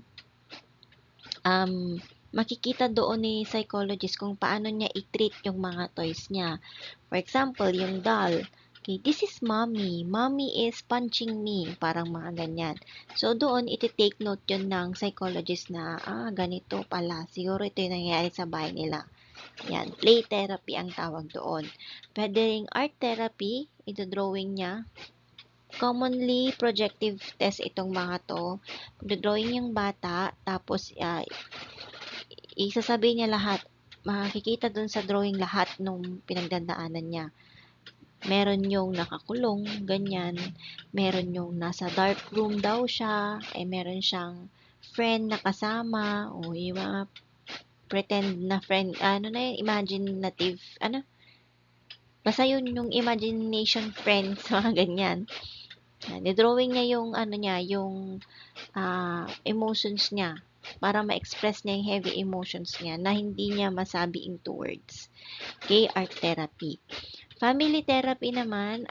makikita doon ni psychologist kung paano niya i-treat yung mga toys niya. For example, yung doll, okay, this is mommy. Mommy is punching me. Parang mga ganyan. So, doon, iti-take note yun ng psychologist na, ganito pala. Siguro ito yung nangyayari sa bahay nila. Yan, play therapy ang tawag doon. Pwede ring art therapy, ito drawing niya. Commonly, projective test itong mga to. Drawing yung bata, tapos isasabihin niya lahat. Makikita dun sa drawing lahat nung pinagdadaanan niya. Meron yung nakakulong, ganyan. Meron yung nasa dark room daw siya. Meron siyang friend na kasama. O yung mga pretend na friend. Ano na yun? Imaginative. Ano? Basta yun yung imagination friends. Mga ganyan. Ni-drawing niya yung ano niya, yung emotions niya para ma-express niya yung heavy emotions niya na hindi niya masabi into words. Okay, art therapy. Family therapy naman,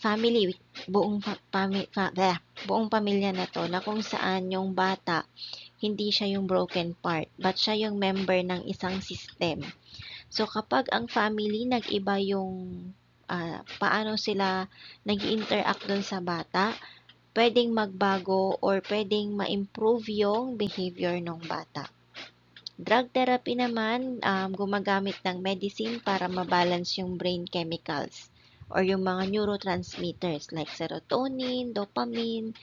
family, buong pamilya na to, na kung saan yung bata, hindi siya yung broken part, but siya yung member ng isang system. So, kapag ang family, nag-iba yung paano sila nag-interact dun sa bata, pwedeng magbago or pwedeng ma-improve yung behavior ng bata. Drug therapy naman, gumagamit ng medicine para mabalance yung brain chemicals or yung mga neurotransmitters like serotonin, dopamine,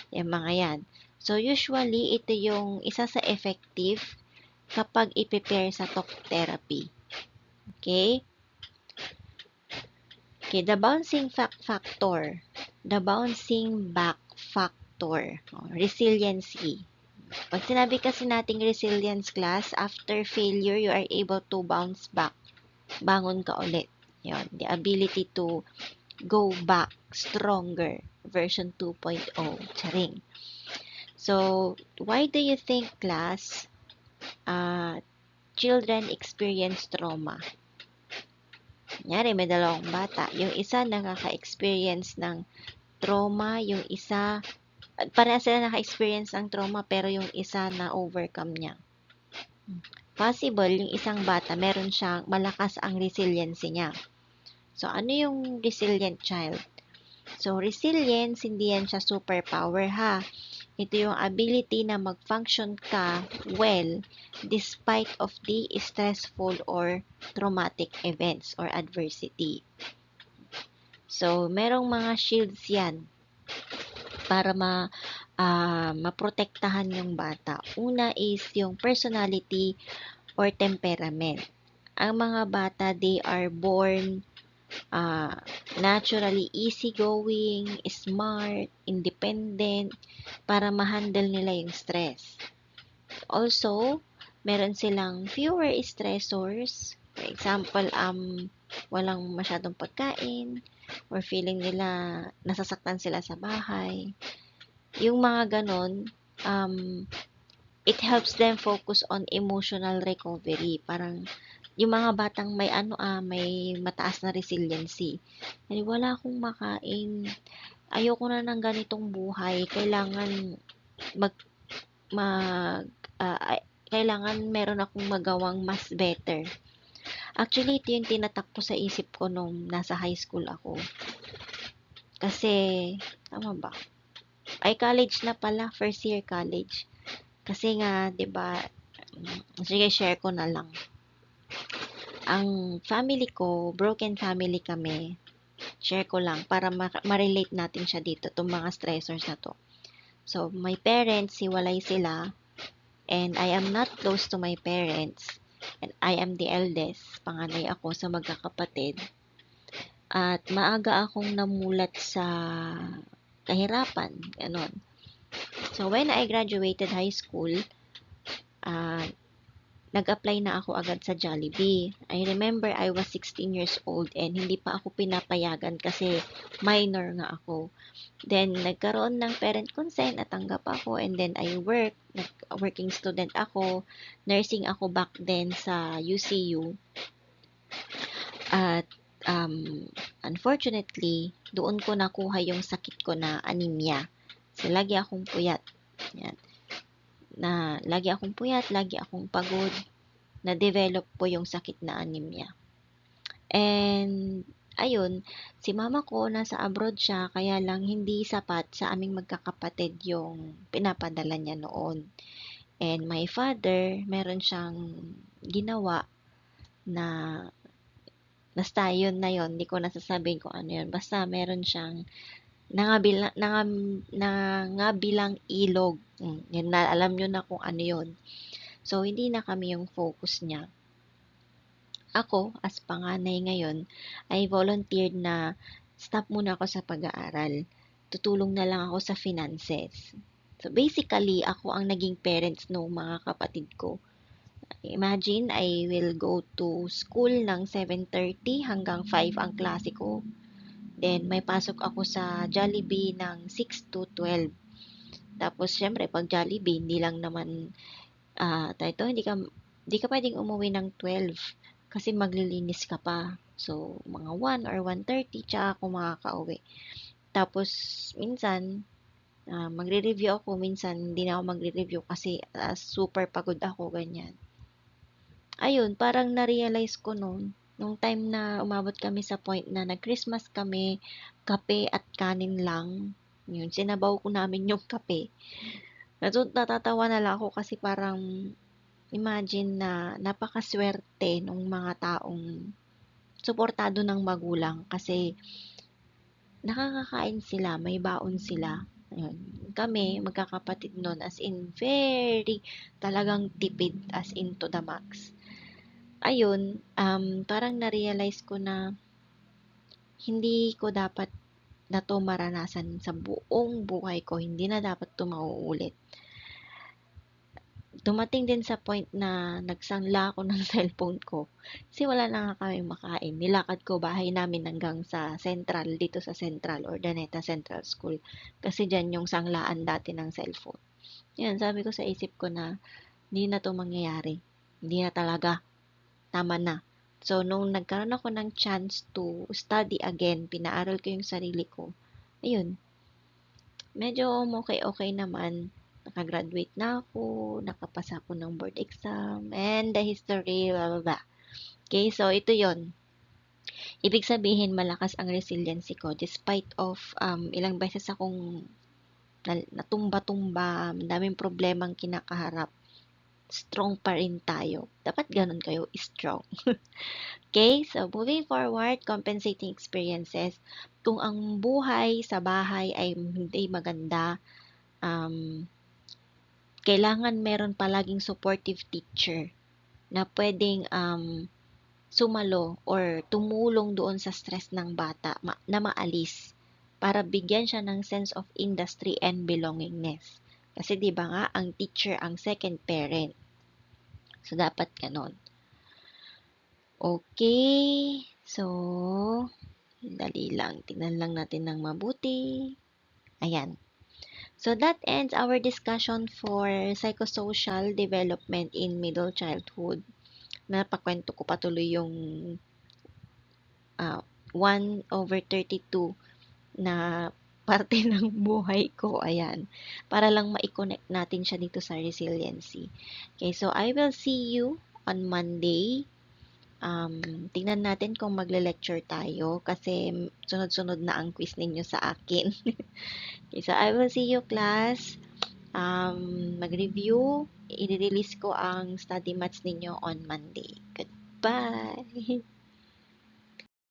yung mga yan. So, usually, ito yung isa sa effective kapag i-prepare sa talk therapy. Okay? Okay, the bouncing factor. The bouncing back factor. Resiliency. Pag sinabi kasi nating resilience class, after failure, you are able to bounce back. Bangon ka ulit. Yun, the ability to go back stronger. Version 2.0. Charing. So, why do you think, class, children experience trauma? Kunyari, may dalawang bata. Yung isa nakaka-experience ng trauma, yung isa pareha sila naka-experience ng trauma pero yung isa na overcome niya. Possible, yung isang bata, meron siyang malakas ang resiliency niya. So, ano yung resilient child? So, resilience, hindi yan siya superpower ha. Ito yung ability na mag-function ka well despite of the stressful or traumatic events or adversity. So, merong mga shields yan para maprotektahan yung bata. Una is yung personality or temperament. Ang mga bata, they are born naturally easygoing, smart, independent, para ma-handle nila yung stress. Also, meron silang fewer stressors. For example, walang masyadong pagkain, or feeling nila nasasaktan sila sa bahay. Yung mga ganon, it helps them focus on emotional recovery. Parang, yung mga batang may mataas na resiliency. Wala akong makain. Ayoko na ng ganitong buhay. Kailangan kailangan meron akong magawang mas better. Actually, ito yung tinatakbo sa isip ko nung nasa high school ako. Kasi, tama ba? Ay, college na pala. First year college. Kasi nga, 'di ba? Sige, share ko na lang. Ang family ko, broken family kami. Share ko lang para ma-relate natin siya dito, itong mga stressors na to. So, my parents, hiwalay sila. And I am not close to my parents. And I am the eldest. Panganay ako sa magkakapatid. At maaga akong namulat sa kahirapan. Ganon. So, when I graduated high school, nag-apply na ako agad sa Jollibee. I remember I was 16 years old and hindi pa ako pinapayagan kasi minor nga ako. Then, nagkaroon ng parent consent at tanggap ako and then I working student ako, nursing ako back then sa UCU. At unfortunately, doon ko nakuha yung sakit ko na anemia. So, lagi akong puyat. Yan. Lagi akong pagod, na-develop po yung sakit na anemia. And, ayun, si mama ko nasa abroad siya, kaya lang hindi sapat sa aming magkakapatid yung pinapadala niya noon. And my father, meron siyang ginawa na, basta yun na yun, hindi ko nasasabihin kung ano yun. Basta meron siyang nangabilang ilog. Yun na, alam nyo na kung ano yun. So, hindi na kami yung focus niya. Ako, as panganay ngayon, ay volunteered na stop muna ako sa pag-aaral. Tutulong na lang ako sa finances. So, basically, ako ang naging parents ng mga kapatid ko. Imagine, I will go to school ng 7:30 hanggang 5 ang klase ko. Then, may pasok ako sa Jollibee ng 6 to 12. Tapos, syempre, pag Jollibee, hindi lang naman, hindi ka pwedeng umuwi ng 12 kasi maglilinis ka pa. So, mga 1 or 1:30, tsaka ako makakauwi. Tapos, minsan, magre-review ako. Minsan, hindi na ako magre-review kasi super pagod ako, ganyan. Ayun, parang na-realize ko noon, nung time na umabot kami sa point na nag-Christmas kami, kape at kanin lang. Yun, sinabaw ko namin yung kape. Natatawa na lang ako kasi parang imagine na napakaswerte ng mga taong suportado ng magulang kasi nakakakain sila, may baon sila. Ayun. Kami, magkakapatid nun, as in, very talagang tipid, as in to the max. Ayun, parang na-realize ko na hindi ko dapat na to maranasan sa buong buhay ko. Hindi na dapat to mauulit. Dumating din sa point na nagsangla ako ng cellphone ko. Kasi wala na nga kami makain. Nilakad ko bahay namin hanggang sa Central, dito sa Central, Urdaneta Central School. Kasi dyan yung sanglaan dati ng cellphone. Yan, sabi ko sa isip ko na, hindi na to mangyayari. Hindi na talaga. Tama na. So, nung nagkaroon ako ng chance to study again, pinaaral ko yung sarili ko, ayun, medyo okay naman. Nakagraduate na ako, nakapasa ako ng board exam, and the history, blah, blah, blah. Okay, so ito yon. Ibig sabihin, malakas ang resiliency ko despite of ilang beses akong natumba-tumba, daming problemang kinakaharap. Strong pa rin tayo. Dapat ganun kayo, strong. Okay, so moving forward, compensating experiences. Kung ang buhay sa bahay ay hindi maganda, kailangan meron palaging supportive teacher na pwedeng sumalo or tumulong doon sa stress ng bata na maalis para bigyan siya ng sense of industry and belongingness. Kasi 'di ba nga ang teacher ang second parent. So dapat ganon. Okay. So dali lang. Tingnan lang natin ng mabuti. Ayan. So that ends our discussion for psychosocial development in middle childhood. Napakwento ko patuloy yung 1/32 na parte ng buhay ko. Ayan. Para lang ma-connect natin siya dito sa resiliency. Okay, so I will see you on Monday. Tingnan natin kung magle-lecture tayo kasi sunod-sunod na ang quiz ninyo sa akin. Okay, so I will see you class. Mag-review. I-release ko ang study mats ninyo on Monday. Goodbye!